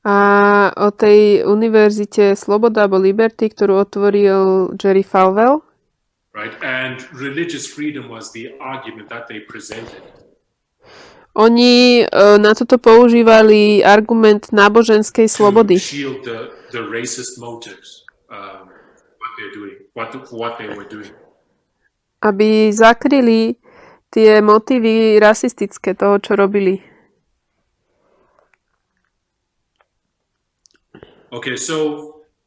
A o tej univerzite Sloboda alebo Liberty, ktorú otvoril Jerry Falwell. Right, and religious freedom was the argument that they presented. Oni na toto používali argument náboženskej slobody. To shield the racist motives, what they were doing. Aby zakryli tie motívy rasistické toho, čo robili. Okay, so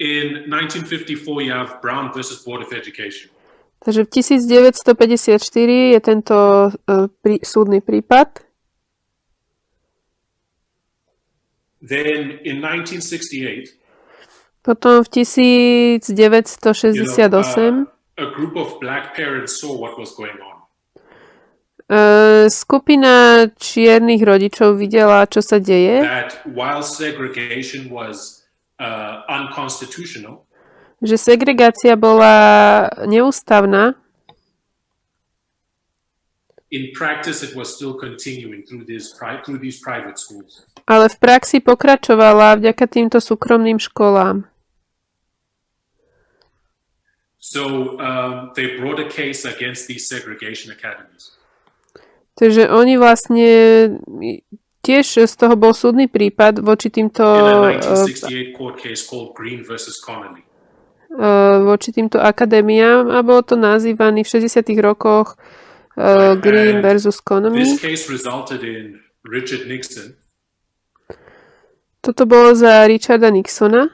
in 1954 you have Brown versus Board of Education. Takže v 1954 je tento súdny prípad. Then in 1968, potom v 1968 a group of black parents saw what was going on. Skupina čiernych rodičov videla, čo sa deje. That while segregation was unconstitutional, že segregácia bola neústavná. In practice it was still continuing through these private schools. Ale v praxi pokračovala vďaka týmto súkromným školám. So they brought a case against these segregation academies. Takže oni vlastne tiež z toho bol súdny prípad voči týmto voči týmto akadémiám a bolo to nazývaný v 60. rokoch Green versus Connolly. Toto bolo za Richarda Nixona.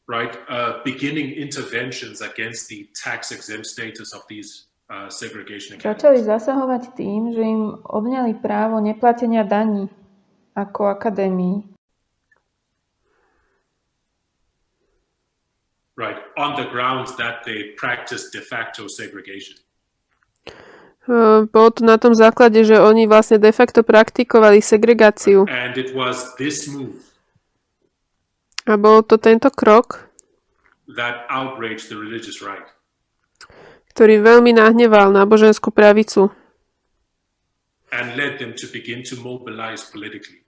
Right, beginning interventions against the tax-exempt status of these segregation academies. Začali zasahovať tým, že im odňali právo neplatenia daní ako akadémii. Right, on the grounds that they practiced de facto segregation. Bolo to na tom základe, že oni vlastne de facto praktikovali segregáciu. And it was this move a bol to tento krok, that outraged the religious right. Ktorý veľmi nahneval náboženskú pravicu. And led them to begin to mobilize politically.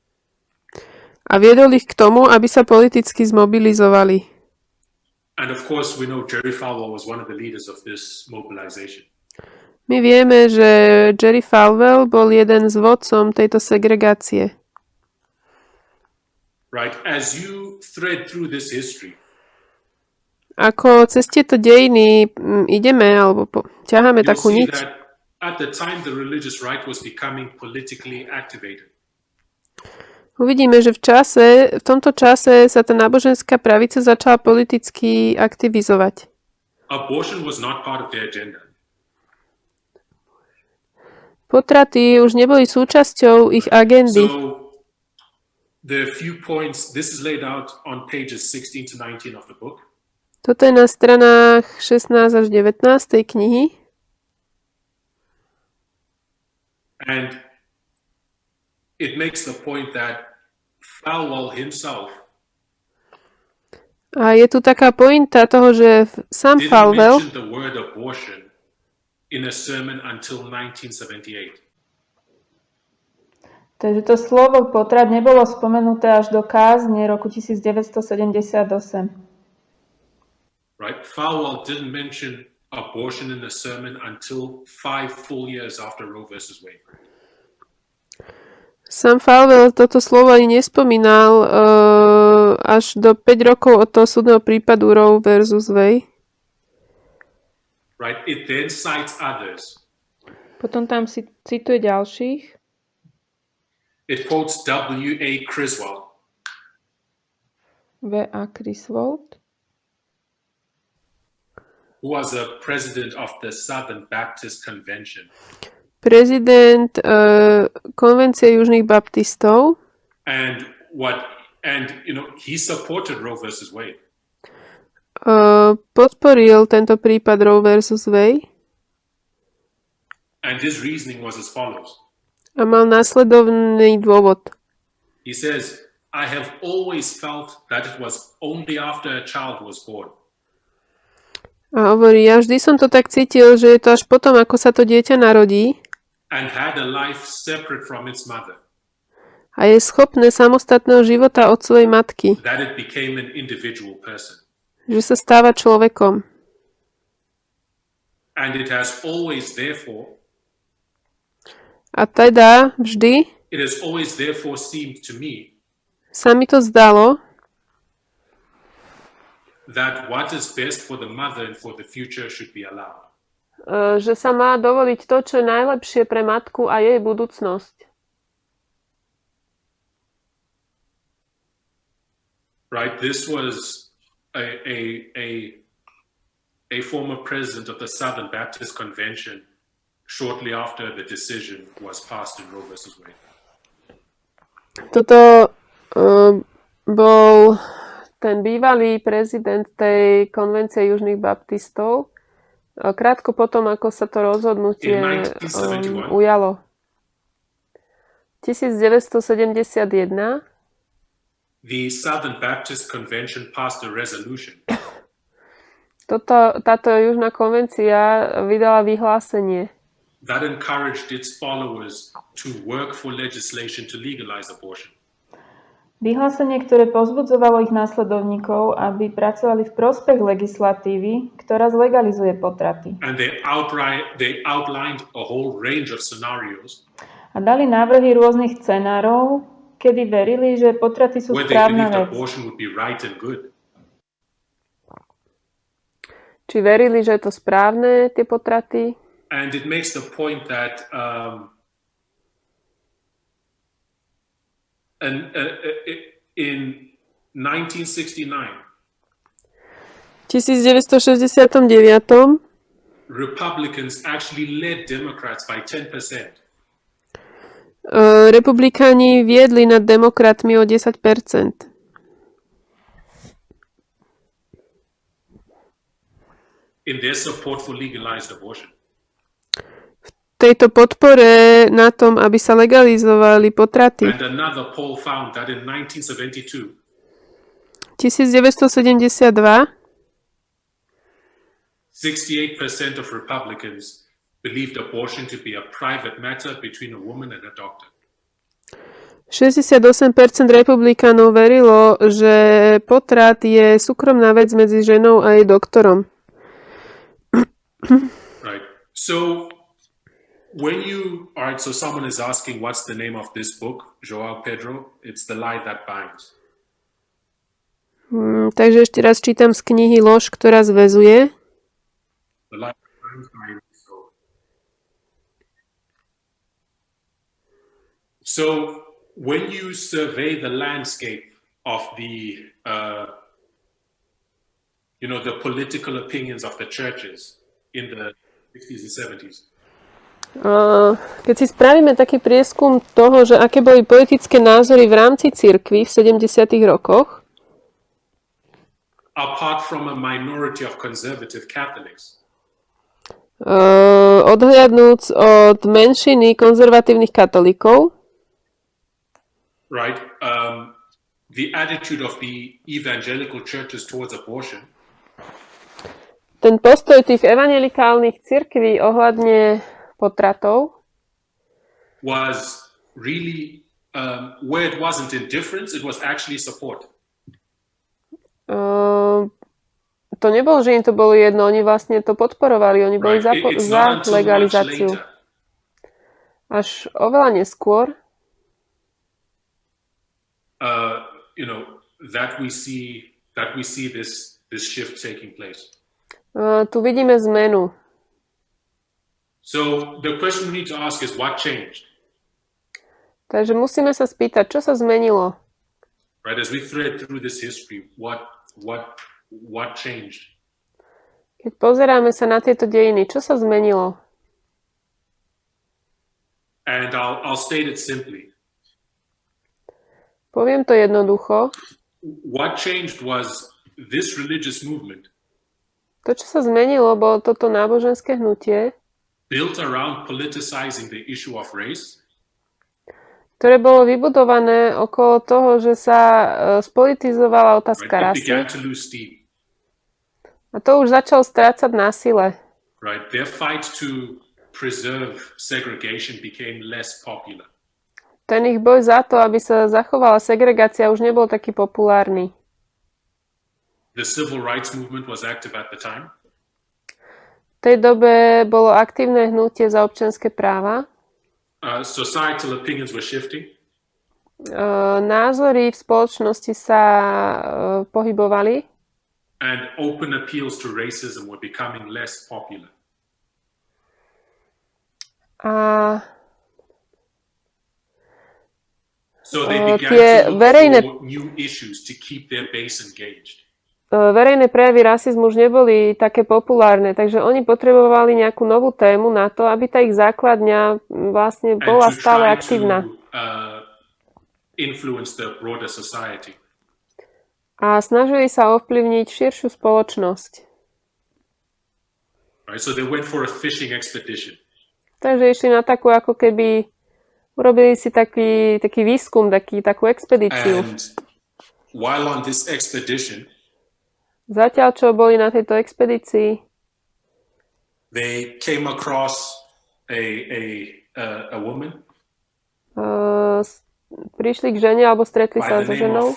A viedol ich k tomu, aby sa politicky zmobilizovali. And of course we know Jerry Falwell was one of the leaders of this mobilization. My vieme, že Jerry Falwell bol jeden z vodcom tejto segregácie. Right, as you thread through this history. Ako cez tieto dejiny ideme alebo ťaháme takú niť. At the time the religious right was becoming politically activated. Uvidíme, že v tomto čase sa tá náboženská pravica začala politicky aktivizovať. Abortion was not part of their agenda. Potraty už neboli súčasťou ich agendy. The few points, this is laid out on pages 16 to 19 of the book. Toto je na stranách 16 až 19 tej knihy. And it makes the point that Falwell himself a je tu taká pointa toho, že sám Falwell didn't mention the word abortion in a sermon until 1978. Takže to slovo potrat nebolo spomenuté až do kázne roku 1978. Right? Falwell didn't mention abortion in the sermon until 5 full years after Roe versus Wade. Sam Falwell toto slovo ani nespomínal až do 5 rokov od toho súdneho prípadu Roe versus Wade. Right? It then cites others. Potom tam cituje ďalších. It quotes W.A. Criswell. W.A. Criswell. Who was a president of the Southern Baptist Convention. Prezident konvencie južných baptistov. And he supported Roe versus Wade. Podporil tento prípad Roe versus Wade. And his reasoning was as follows. A mal následovný dôvod. He says, I have always felt that it was only after a child was born. A hovorí, ja vždy som to tak cítil, že je to až potom, ako sa to dieťa narodí and had a life separate from its mother, a je schopné samostatného života od svojej matky, that it became an individual person. že sa stáva človekom. And it has always therefore A teda vždy seemed to me sa mi to zdalo, that what is best for the mother and for the future should be allowed. Že sa má dovoliť to, čo je najlepšie pre matku a jej budúcnosť. Right? This was a former president of the Southern Baptist Convention shortly after the decision was passed in Roe versus Wade. Toto bol ten bývalý prezident tej konvencie južných baptistov. Krátko potom, ako sa to rozhodnutie ujalo. 1971 the Southern Baptist Convention passed a resolution táto južná konvencia vydala vyhlásenie, that encouraged its followers to work for legislation to legalize abortion. Vyhlásenie, ktoré povzbudzovalo ich následovníkov, aby pracovali v prospech legislatívy, ktorá zlegalizuje potraty. And they outlined a whole range of scenarios A dali návrhy rôznych scenárov, kedy verili, že potraty sú where they správna believed vec. abortion would be right and good. či verili, že je to správne, tie potraty. And it makes the point that in 1969, 1969 Republicans actually led Democrats by 10%. Republikáni viedli nad demokratmi o 10%. In their support for legalized abortion. Tejto podpore na tom, aby sa legalizovali potraty. And another poll found that in 1972, 1972 68% of Republicans believed abortion to be a private matter between a woman and a doctor. 68% republikánov verilo, že potrat je súkromná vec medzi ženou a jej doktorom. Right. So so someone is asking what's the name of this book, João Pedro? It's The Lie That Binds. Takže ešte raz čítam z knihy Lož, ktorá zväzuje. The Lie That Binds by Illys Hogue. So when you survey the landscape of the the political opinions of the churches in the 60s and 70s. Keď si spravíme taký prieskum toho, že aké boli politické názory v rámci cirkvi v 70. rokoch, apart from a minority of conservative Catholics, odhliadnúc od menšiny konzervatívnych katolíkov, right? The attitude of the evangelical churches towards abortion, ten postoj tých evangelikálnych cirkví ohľadne potratov was really where it wasn't indifference, it was actually support. To nebolo, že im to bolo jedno, oni vlastne to podporovali, oni boli za legalizáciu. Až oveľa neskôr that we see this shift taking place. Tu vidíme zmenu. So the question we need to ask is what changed? Takže musíme sa spýtať, čo sa zmenilo? Right, as we thread through this history, what changed? Keď pozeráme sa na tieto dejiny, čo sa zmenilo? And I'll state it simply. Poviem to jednoducho. What changed was this religious movement. To, čo sa zmenilo, bolo toto náboženské hnutie, built around politicizing the issue of race, ktoré bolo vybudované okolo toho, že sa spolitizovala otázka rasy. A to už začal strácať na sile. Right? Their fight to preserve segregation became less popular. Ten ich boj za to, aby sa zachovala segregácia, už nebol taký populárny. The civil rights movement was active at the time. V tej dobe bolo aktívne hnutie za občianske práva. Societal opinions were shifting. Názory v spoločnosti sa pohybovali. And open appeals to racism were becoming less popular. So they began to look for new issues to keep their base engaged. Verejné prejavy rasizmu už neboli také populárne, takže oni potrebovali nejakú novú tému na to, aby tá ich základňa vlastne bola stále aktívna. Influence the broader society. A snažili sa ovplyvniť širšiu spoločnosť. Right, so they went for a fishing expedition. Takže išli na takú, ako keby urobili si taký výskum, takú expedíciu. And while on this expedition, zatiaľ, čo boli na tejto expedícii, they came across a woman. Prišli k žene alebo stretli sa so ženou,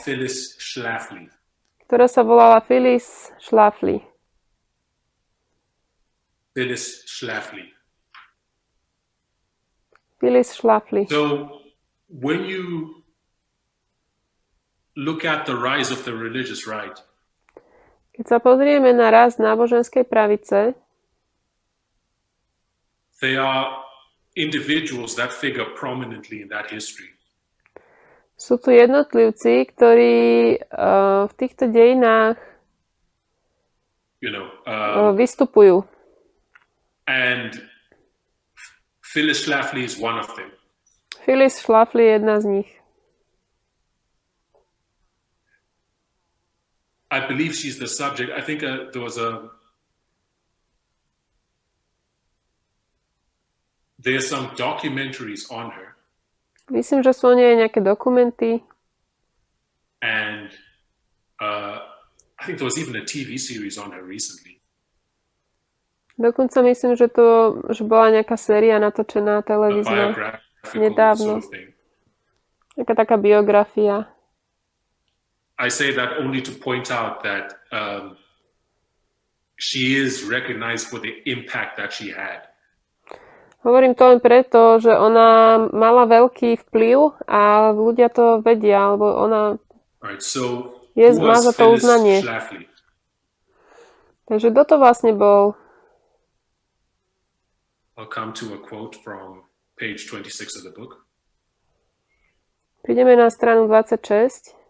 ktorá sa volala Illys Hogue. Illys Hogue. Illys Hogue. So when you look at the rise of the religious right, keď sa pozrieme na rast náboženskej pravice, they are individuals that figure prominently in that history. Sú tu jednotlivci, ktorí v týchto dejinách vystupujú. And Illys Hogue is one of them. Illys Hogue je jedna z nich. I believe she's the subject. I think there's some documentaries on her. Myslím, že sú o nej nejaké dokumenty. And I think there was even a TV series on her recently. Dokonca myslím, že bola nejaká séria natočená televízna nedávno. Nejaká taká biografia. I say that only to point out that she is recognized for the impact that she had. Hovorím to len preto, že ona mala veľký vplyv a ľudia to vedia, alebo ona má za to uznanie. Takže kto to vlastne bol? I'll come to a quote from page 26 of the book. Prídeme na stranu 26.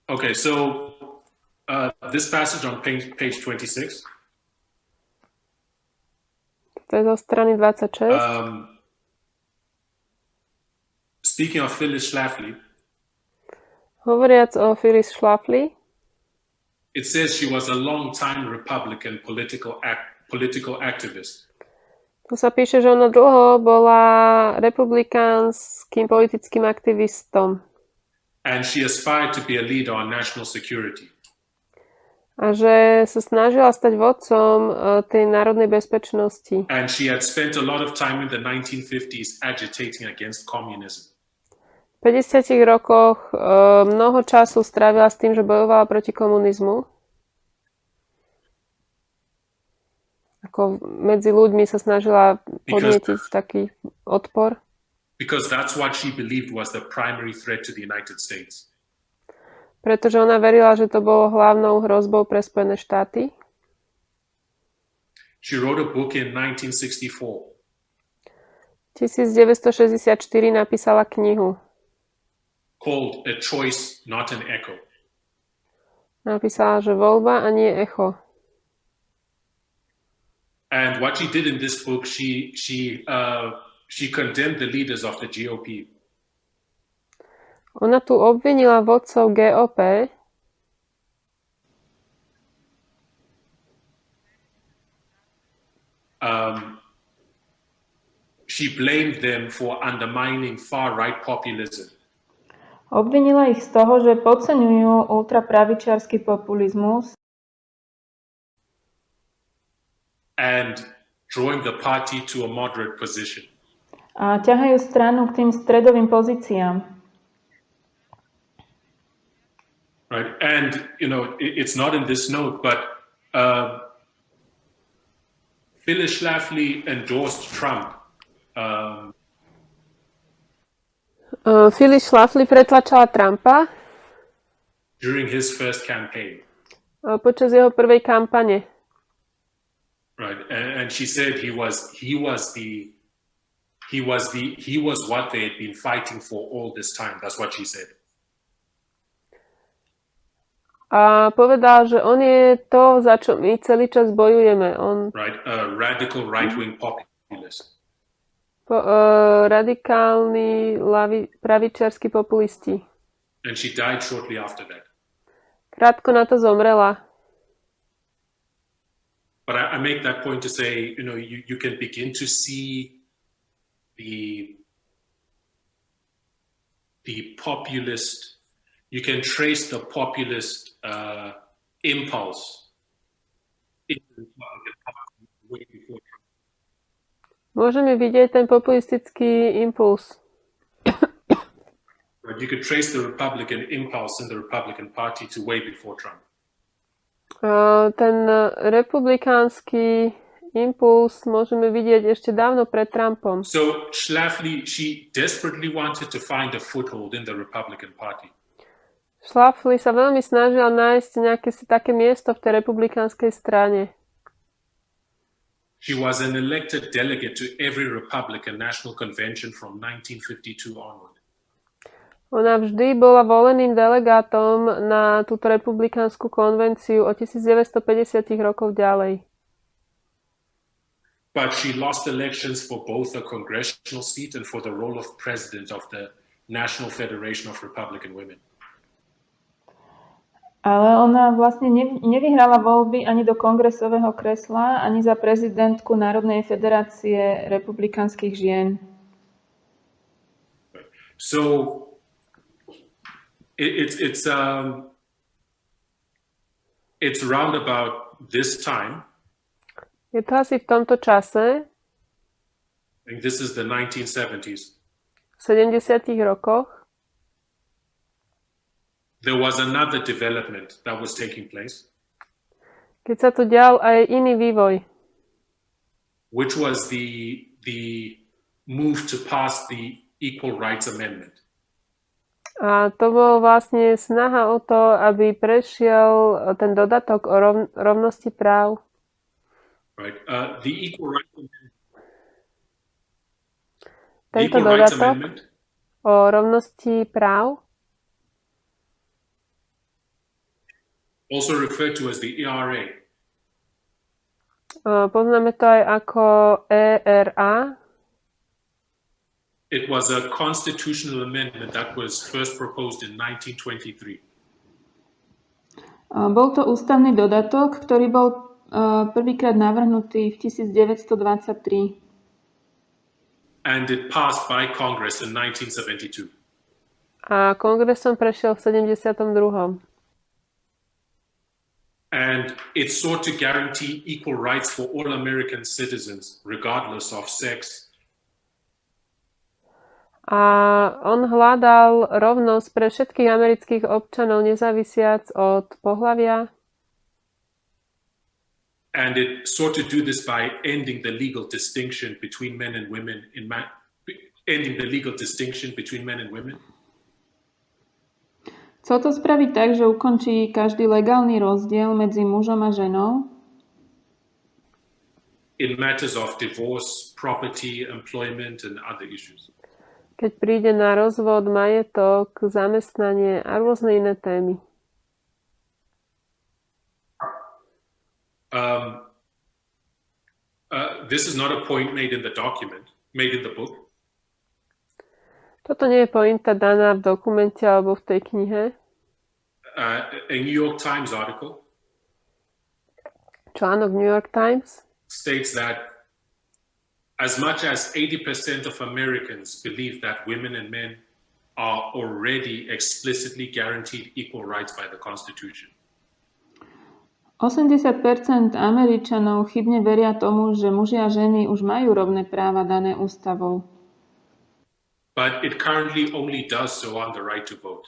Okay, so this passage on page 26. To je zo strany 26. Speaking of Illys Hogue, hovoriac o Illys Hogue, it says she was a long-time Republican political activist. Tu sa píše, že ona dlho bola republikánskym politickým aktivistom. And she aspired to be a leader on national security. A že sa snažila stať vodcom tej národnej bezpečnosti. And she had spent a lot of time in the 1950s agitating against communism. V 50 rokoch mnoho času strávila s tým, že bojovala proti komunizmu. Ako medzi ľuďmi sa snažila podnietiť taký odpor. Because that's what she believed was the primary threat to the United States. Pretože ona verila, že to bolo hlavnou hrozbou pre Spojené štáty. She wrote a book in 1964. 1964 napísala knihu. Called A Choice, Not an Echo. Napísala, že voľba a nie echo. And what she did in this book, she condemned the leaders of the GOP. Ona tu obvinila vodcov GOP. she blamed them for undermining far-right populism. Obvinila ich z toho, že podceňujú ultrapravičiarsky populizmus and drawing the party to a moderate position. A ťahajú stranu k tým stredovým pozíciám. Right, and it's not in this note, but Phyllis Schlafly endorsed Trump. Phyllis Schlafly pretlačala Trumpa during his first campaign. Počas jeho prvej kampane. Right, and she said he was what they had been fighting for all this time. That's what she said. A povedal, že on je to, za čo my celý čas bojujeme. Right, a radical right-wing populist. Radikálni pravičiarski populisti. And she died shortly after that. Krátko na to zomrela. But I make that point to say, you can begin to see the populist, you can trace the populist impulse in the Republican Party way before Trump. Môžeme vidieť ten populistický impuls. But you could trace the Republican impulse in the Republican Party to way before Trump. Ten republikánsky impuls môžeme vidieť ešte dávno pred Trumpom. So Schlafly, she desperately wanted to find a foothold in the Republican Party. Schlafly sa veľmi snažila nájsť nejaké také miesto v tej republikánskej strane. She was an elected delegate to every Republican National Convention from 1952 onward. Ona vždy bola voleným delegátom na túto republikánsku konvenciu od 1950 rokov ďalej. But she lost elections for both a congressional seat and for the role of president of the National Federation of Republican Women. Ale ona vlastne nevyhrala voľby ani do kongresového kresla, ani za prezidentku Národnej federácie republikánskych žien. So it's round about this time. Je to asi v tomto čase. I think this is the 1970s. V 70. rokoch. There was another development that was taking place. Keď sa tu dial aj iný vývoj. Which was the move to pass the Equal Rights Amendment. A to bol vlastne snaha o to, aby prešiel ten dodatok o rovnosti práv. Right. The Equal Rights Amendment. Tento dodatok o rovnosti práv. Also referred to as the ERA. Poznáme to aj ako ERA. It was a constitutional amendment that was first proposed in 1923. Bol to ústavný dodatok, ktorý bol prvýkrát navrhnutý v 1923. And it passed by Congress in 1972. A kongresom prešiel v 72. And it sought to guarantee equal rights for all American citizens, regardless of sex. A on hľadal rovnosť pre všetkých amerických občanov, nezávisiac od pohlavia. And it sought to do this by ending the legal distinction between men and women ending the legal distinction between men and women. Chcel to spraviť tak, že ukončí každý legálny rozdiel medzi mužom a ženou in matters of divorce, property, employment and other issues. Keď príde na rozvod, majetok, zamestnanie a rôzne iné témy. This is not a point made in the document, made in the book. Toto nie je pointa daná v dokumente alebo v tej knihe. A New York Times article Článok New York Times states that as much as 80% of Americans believe that women and men are already explicitly guaranteed equal rights by the Constitution. 80% Američanov chybne veria tomu, že muži a ženy už majú rovné práva dané ústavou. But it currently only does so on the right to vote.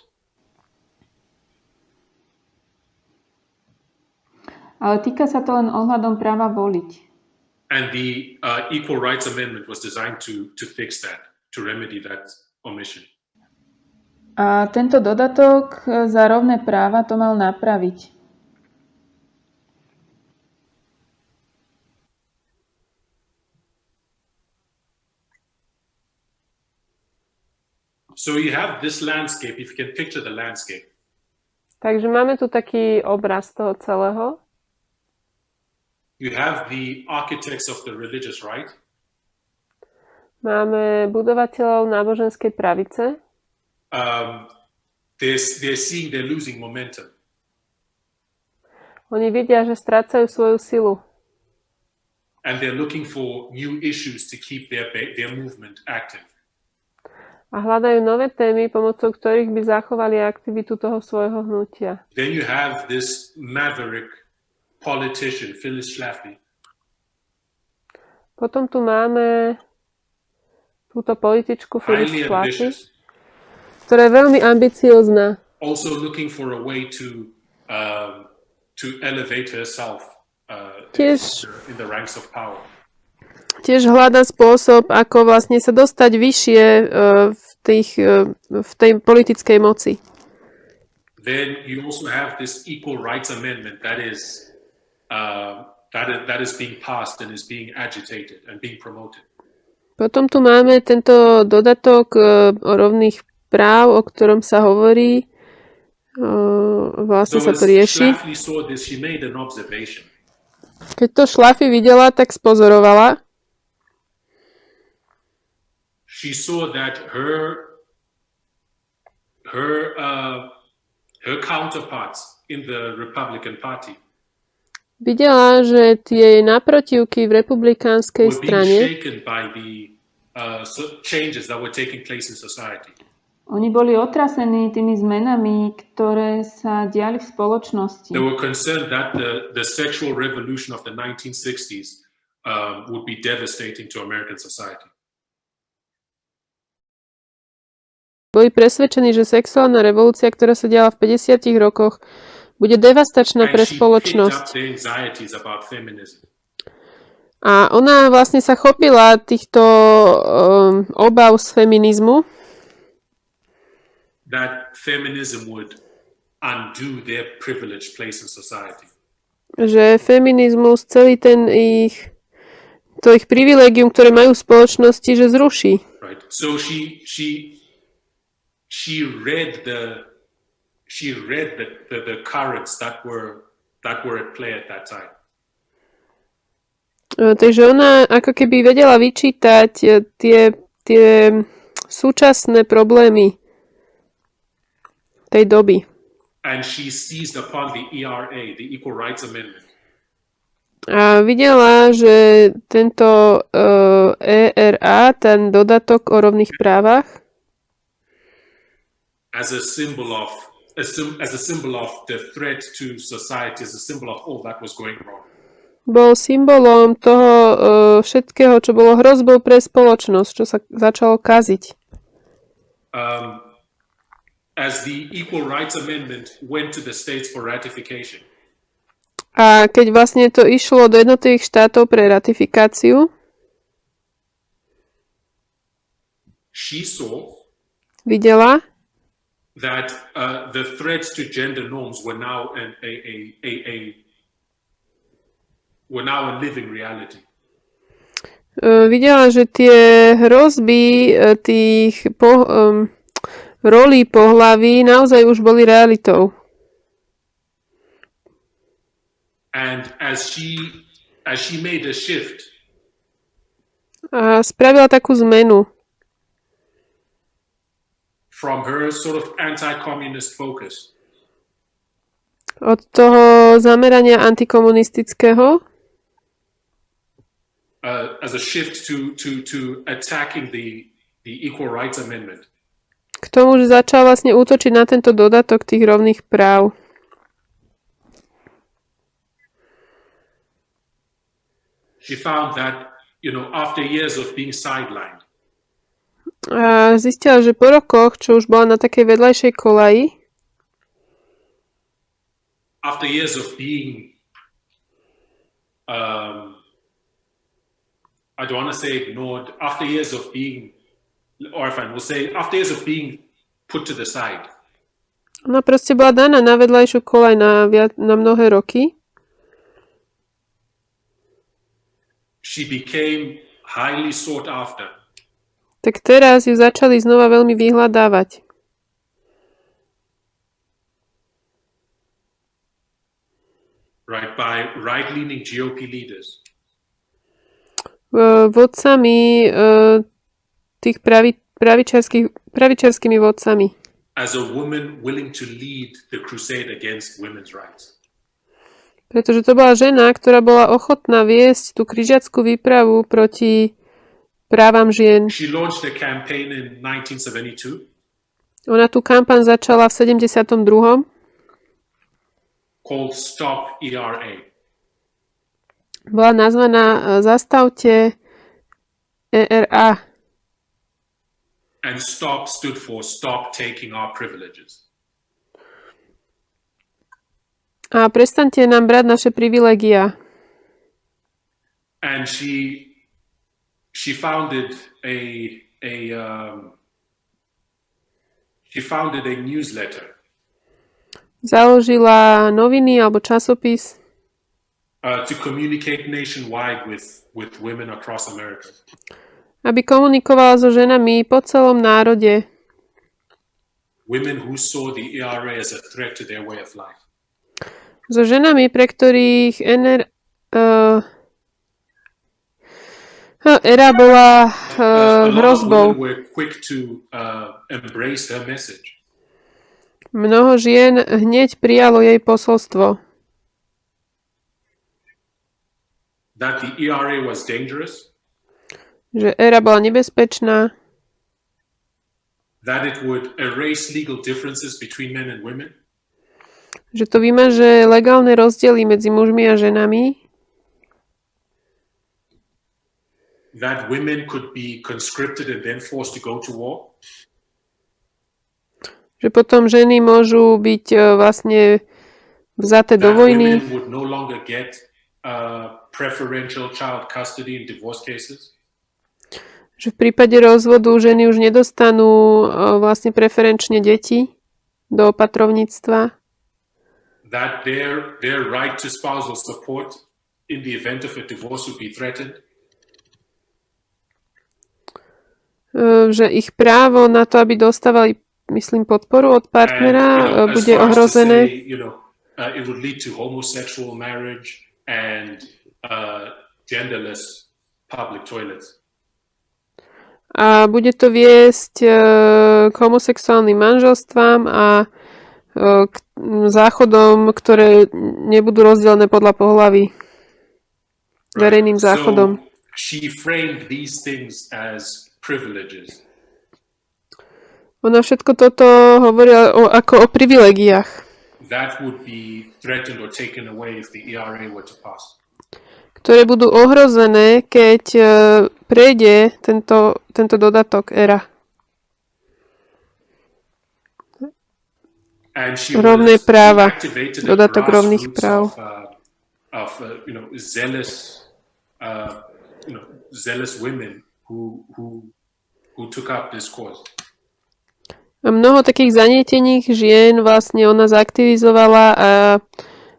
Ale týka sa to len ohľadom práva voliť. And the Equal Rights Amendment was designed to fix that, to remedy that omission. A tento dodatok za rovné práva to mal napraviť. So you have this landscape, if you can picture the landscape. Takže máme tu taký obraz toho celého. You have the architects of the religious right. Máme budovateľov náboženskej pravice. They're seeing they're losing momentum. Oni vidia, že strácajú svoju silu. And they're looking for new issues to keep their movement active. A hľadajú nové témy, pomocou ktorých by zachovali aktivitu toho svojho hnutia. Then you have this maverick politician, Phyllis Schlafly. Potom tu máme túto političku Phyllis Schlafly, ktorá je veľmi ambiciózna. Also looking for a way to elevate herself in the ranks of power. Tiež hľadá spôsob, ako vlastne sa dostať vyššie v tej politickej moci. Then you also have this Equal Rights Amendment that is being passed and is being agitated and being promoted. Potom tu máme tento dodatok o rovných práv, o ktorom sa hovorí. Vlastne sa to rieši. Keď to Schlafly videla, tak spozorovala. She saw that her counterparts in the Republican Party videla, že tie naprotivky v republikánskej strane oni boli otrasení tými zmenami, ktoré sa diali v spoločnosti. They were concerned that the sexual revolution of the 1960s would be devastating to American society. Boli presvedčení, že sexuálna revolúcia, ktorá sa diala v 50. rokoch, bude devastačná pre spoločnosť. A ona vlastne sa chopila týchto obav z feminizmu. Že feminizmus, celý to ich privilégium, ktoré majú v spoločnosti, že zruší. Right. So she read the currents that were at play at that time. Takže ona ako keby vedela vyčítať tie súčasné problémy tej doby. And she seized upon the ERA, the Equal Rights Amendment. A videla, že tento ERA, ten dodatok o rovných právach, as a symbol of the threat to society, as a symbol of all that was going wrong. Bol symbolom toho všetkého, čo bolo hrozbou pre spoločnosť, čo sa začalo kaziť. As the Equal Rights Amendment went to the states for ratification. A keď vlastne to išlo do jednotlivých štátov pre ratifikáciu, videla, that the threats to gender norms were now a living reality. Videla, že tie hrozby tých rolí pohlaví naozaj už boli realitou. And as she made a shift, a spravila takú zmenu from her sort of anti-communist focus, od toho zamerania antikomunistického, as a shift to attacking the Equal Rights Amendment. K tomu, že začal vlastne útočiť na tento dodatok tých rovných práv. She found that, after years of being sidelined, a zistila, že po rokoch, čo už bola na takej vedľajšej kolaji, after years of being, I don't want to say ignored, after years of being, or fine, we'll say after years of being put to the side. Ona proste bola daná na vedľajšiu kolaj na mnohé roky. She became highly sought after. Tak teraz ju začali znova veľmi vyhľadávať. Right, by right-leaning GOP leaders. Vodcami tých pravičarskými vodcami. As a woman willing to lead the crusade against women's rights. Pretože to bola žena, ktorá bola ochotná viesť tú križiackú výpravu proti právam žien. She launched a campaign in 1972. Ona tú kampaň začala v 72. Called Stop ERA. Bola nazvaná Zastavte ERA. And STOP stood for Stop Taking Our Privileges. A prestaňte nám brať naše privilégia. And she founded a newsletter. Založila noviny alebo časopis. To communicate nationwide with women across America. Aby komunikovala so ženami po celom národe. Women who saw the ERA as a threat to their way of life. So ženami, pre ktorých ERA bola hrozbou. Mnoho žien hneď prijalo jej posolstvo. That the ERA was dangerous. Že ERA bola nebezpečná. That it would erase legal differences between men and women. Že to vymaže legálne rozdiely medzi mužmi a ženami. That women could be conscripted and then forced to go to war. Že potom ženy môžu byť vlastne vzaté do vojny. That women would no longer get preferential child custody in divorce cases. Že v prípade rozvodu ženy už nedostanú vlastne preferenčne deti do opatrovníctva. That their right to spousal support in the event of a divorce would be threatened. Že ich právo na to, aby dostávali, myslím, podporu od partnera, bude ohrozené. It would lead to homosexual marriage and genderless public toilets. A bude to viesť k homosexuálnym manželstvám a k záchodom, ktoré nebudú rozdelené podľa pohlaví. Verejným záchodom. So she framed these things as privileges. Ona všetko toto hovorila ako o privilegiách. That would be threatened or taken away if the ERA were to pass. Ktoré budú ohrozené, keď prejde tento dodatok ERA. Rovné práva. Dodatok rovných práv. Zealous women who took up this cause. A mnoho takých zanietených žien vlastne ona zaktivizovala a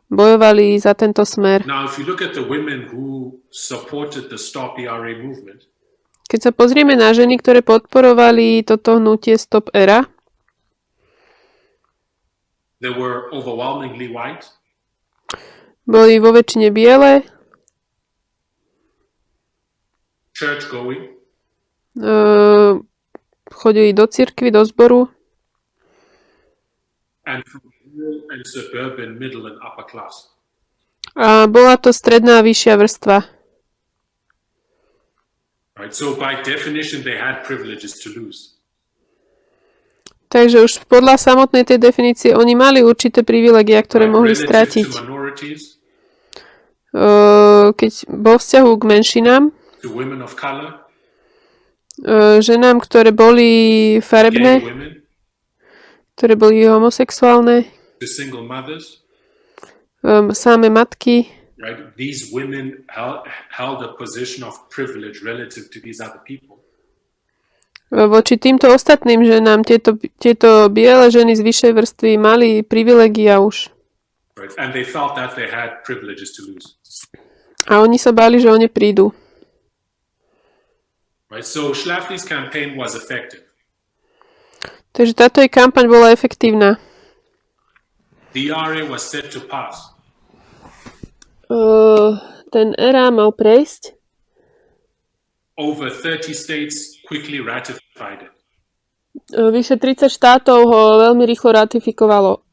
bojovali za tento smer. Now, if you look at the women who supported the Stop ERA movement, keď sa pozrieme na ženy, ktoré podporovali toto hnutie Stop ERA, they were overwhelmingly white. Boli vo väčšine biele. Church going. Chodili do cirkvi, do zboru. And suburban middle and upper class. A bola to stredná a vyššia vrstva. Right? So by definition, they had privileges to lose. Takže už podľa samotnej tej definície oni mali určité privilegia, ktoré mohli stratiť. Keď vo vzťahu k menšinám, ženám, ktoré boli farebné, ktoré boli homosexuálne, samé matky. Right? These women held a position of privilege relative to these other people. Voči týmto ostatným ženám tieto biele ženy z vyššej vrstvy mali privilegia už. Right. And they felt that they had privileges to lose. A oni sa báli, že oni prídu. Right. So Schlafly's campaign was effective. Takže táto jej kampaň bola efektívna. The ERA was set to pass. Ten ERA mal prejsť. Over 30 states quickly ratified it. Vyše 30 štátov ho veľmi rýchlo ratifikovalo.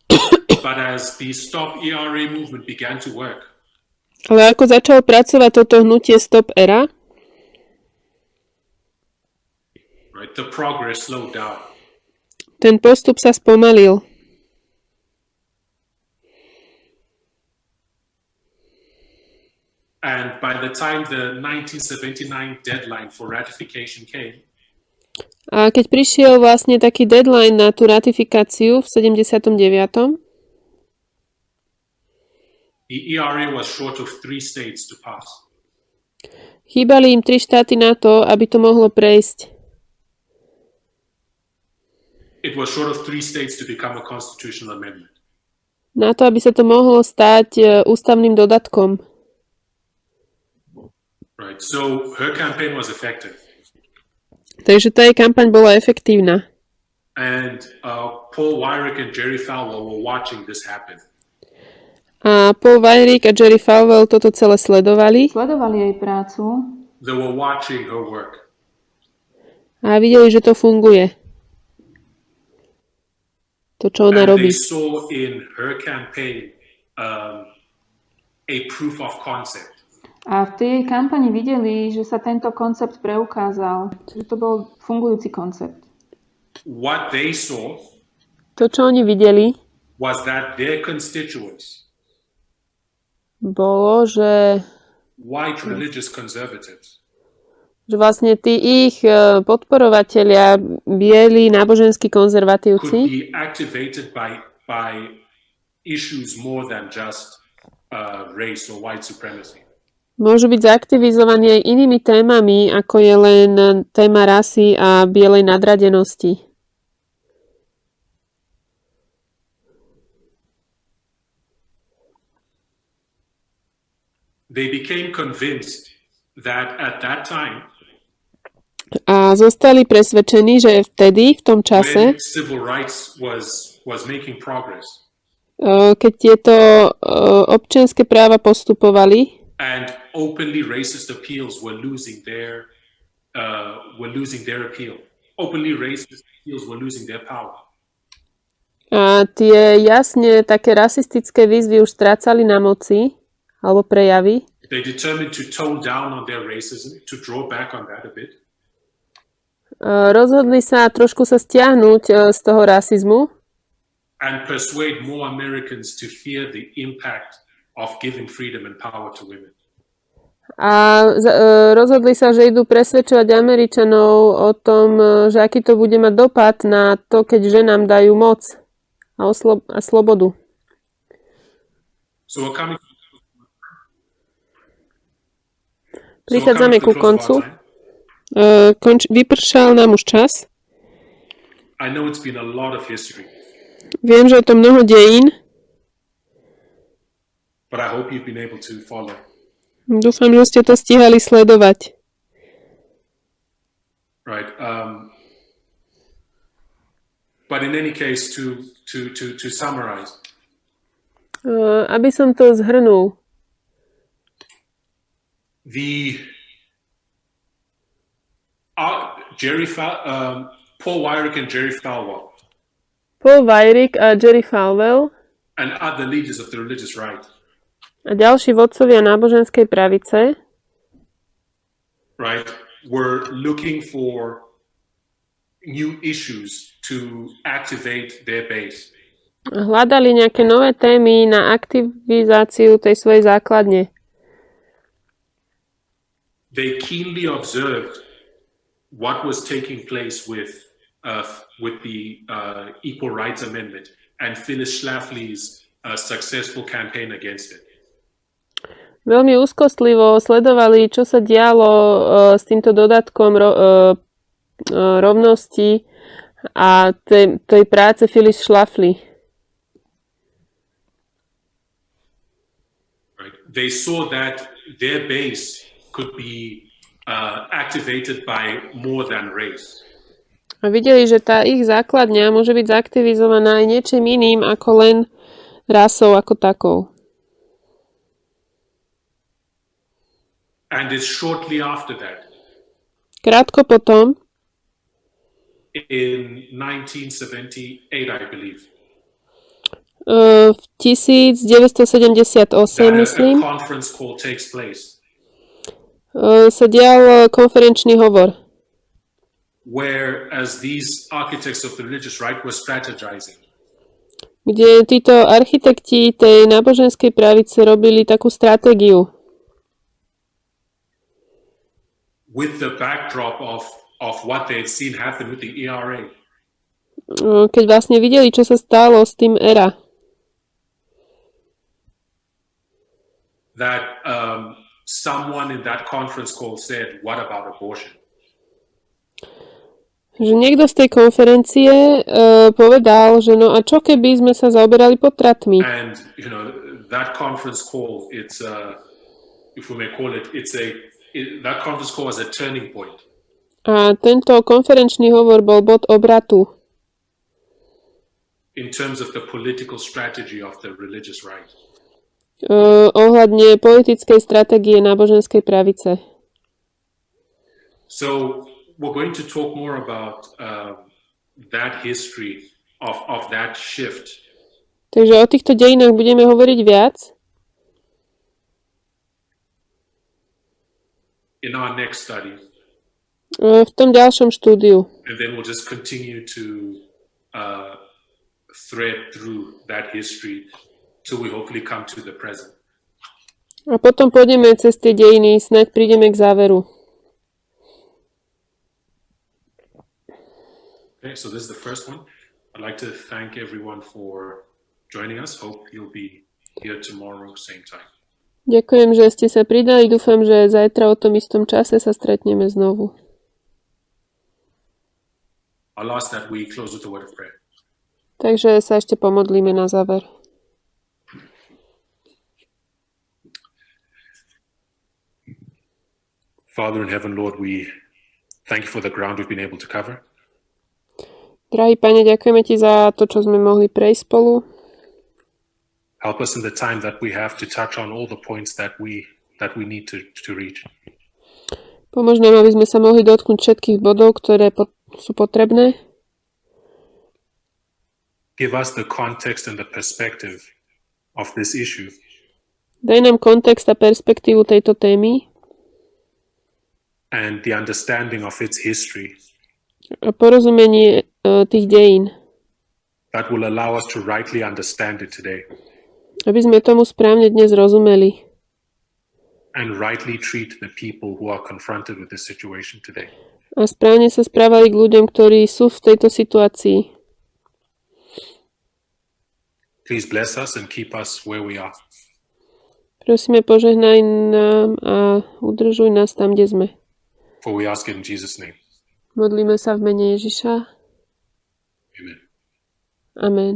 But as the Stop ERA movement began to work, ale ako začalo pracovať toto hnutie Stop ERA, right, the progress slowed down. Ten postup sa spomalil. And by the time the 1979 deadline for ratification came, a keď prišiel vlastne taký deadline na tú ratifikáciu v 79. The ERA was short of 3 states to pass. Chýbali im 3 štáty na to, aby to mohlo prejsť. It was short of 3 states to become a constitutional amendment. Na to, aby sa to mohlo stať ústavným dodatkom. Right. So her campaign was effective. Takže tá jej kampaň bola efektívna. And Paul Weyrich and Jerry Falwell were watching this happen. A Paul Weyrich a Jerry Falwell toto celé sledovali. Sledovali jej prácu. They were watching her work. A videli, že to funguje. To, čo ona robí. And they saw in her campaign a proof of concept. A v tej kampani videli, že sa tento koncept preukázal. Že to bol fungujúci koncept. What they saw, to, čo oni videli, was that their constituents, bolo, že white religious conservatives, že vlastne tí ich podporovatelia, bieli náboženskí konzervatívci, could be activated by issues more than just race or white supremacy. Môžu byť zaaktivizovaní aj inými témami, ako je len téma rasy a bielej nadradenosti. They became convinced that at that time, a zostali presvedčení, že vtedy, v tom čase, when civil rights was making progress, keď tieto občianske práva postupovali, and openly racist appeals were losing their appeal. Openly racist appeals were losing their power. A tie jasne také rasistické výzvy už strácali na moci, alebo prejavy. They determined to tone down on their racism, to draw back on that a bit. Rozhodli sa trošku sa stiahnuť z toho rasizmu. And persuade more Americans to fear the impact of giving freedom and power to women. A rozhodli sa, že idú presvedčovať Američanov o tom, že aký to bude mať dopad na to, keď ženám dajú moc a slobodu. So we're coming... Prichádzame ku koncu. Vypršal nám už čas. I know it's been a lot of history. Viem, že je to mnoho dejín. But I hope you've been able to follow. Dúfam, že ste to stíhali sledovať. Right. But in any case, to summarize. Aby som to zhrnul. Paul Weyrich and Jerry Falwell. Paul Weyrich a Jerry Falwell. And other leaders of the religious right. A ďalší vodcovia náboženskej pravice. Right. were looking for new issues to activate their base. Hľadali nejaké nové témy na aktivizáciu tej svojej základne. They keenly observed what was taking place with the Equal Rights Amendment and Phyllis Schlafly's successful campaign against it. Veľmi úzkostlivo sledovali, čo sa dialo s týmto dodatkom rovnosti a tej práce Phyllis Schlafly. Right. They saw that their base could be activated by more than race. A videli, že tá ich základňa môže byť zaktivizovaná aj niečím iným ako len rasou ako takou. And it's shortly after that. Krátko potom, in 1978, I believe. V 1978, myslím, a conference call takes place. Sa dial konferenčný hovor. Whereas these architects of the religious right were strategizing. Kde títo architekti tej náboženskej pravice robili takú stratégiu. With the backdrop of what they had seen happen with the ERA. Keď vlastne videli, čo sa stalo s tým ERA. That someone in that conference call said, "What about abortion?" Že niekto z tej konferencie povedal, že no a čo keby sme sa zaoberali potratmi. And that conference call, it's if we may call it, that conference call was a turning point. A tento konferenčný hovor bol bod obratu. In terms of the political strategy of the religious right. Ohľadne politickej stratégie náboženskej pravice. So we're going to talk more about that history of that shift. Takže o týchto dejinách budeme hovoriť viac. In our next study. V tom ďalšom štúdiu. And then we'll just continue to thread through that history till we hopefully come to the present. A potom pôjdeme cez tie dejiny, snáď prídeme k záveru. Okay, so this is the first one. I'd like to thank everyone for joining us. Hope you'll be here tomorrow, same time. Ďakujem, že ste sa pridali. Dúfam, že zajtra o tom istom čase sa stretneme znovu. I'll ask that we close with a word of prayer. Takže sa ešte pomodlíme na záver. Father in heaven, Lord, we thank you for the ground we've been able to cover. Drahý Pane, ďakujeme Ti za to, čo sme mohli prejsť spolu. Help us in the time that we have to touch on all the points that we need to reach. Pomôž nám, aby sme sa mohli dotknúť všetkých bodov, ktoré sú potrebné. Give us the context and the perspective of this issue. Daj nám kontext a perspektívu tejto témy. And the understanding of its history. A porozumenie tých dejín. That will allow us to rightly understand it today. Aby sme tomu správne dnes rozumeli. And rightly treat the people who are confronted with this situation today. A správne sa správali k ľuďom, ktorí sú v tejto situácii. Please bless us and keep us where we are. Prosíme, požehnaj nám a udržuj nás tam, kde sme. For we ask it in Jesus' name. Modlíme sa v mene Ježiša. Amen. Amen.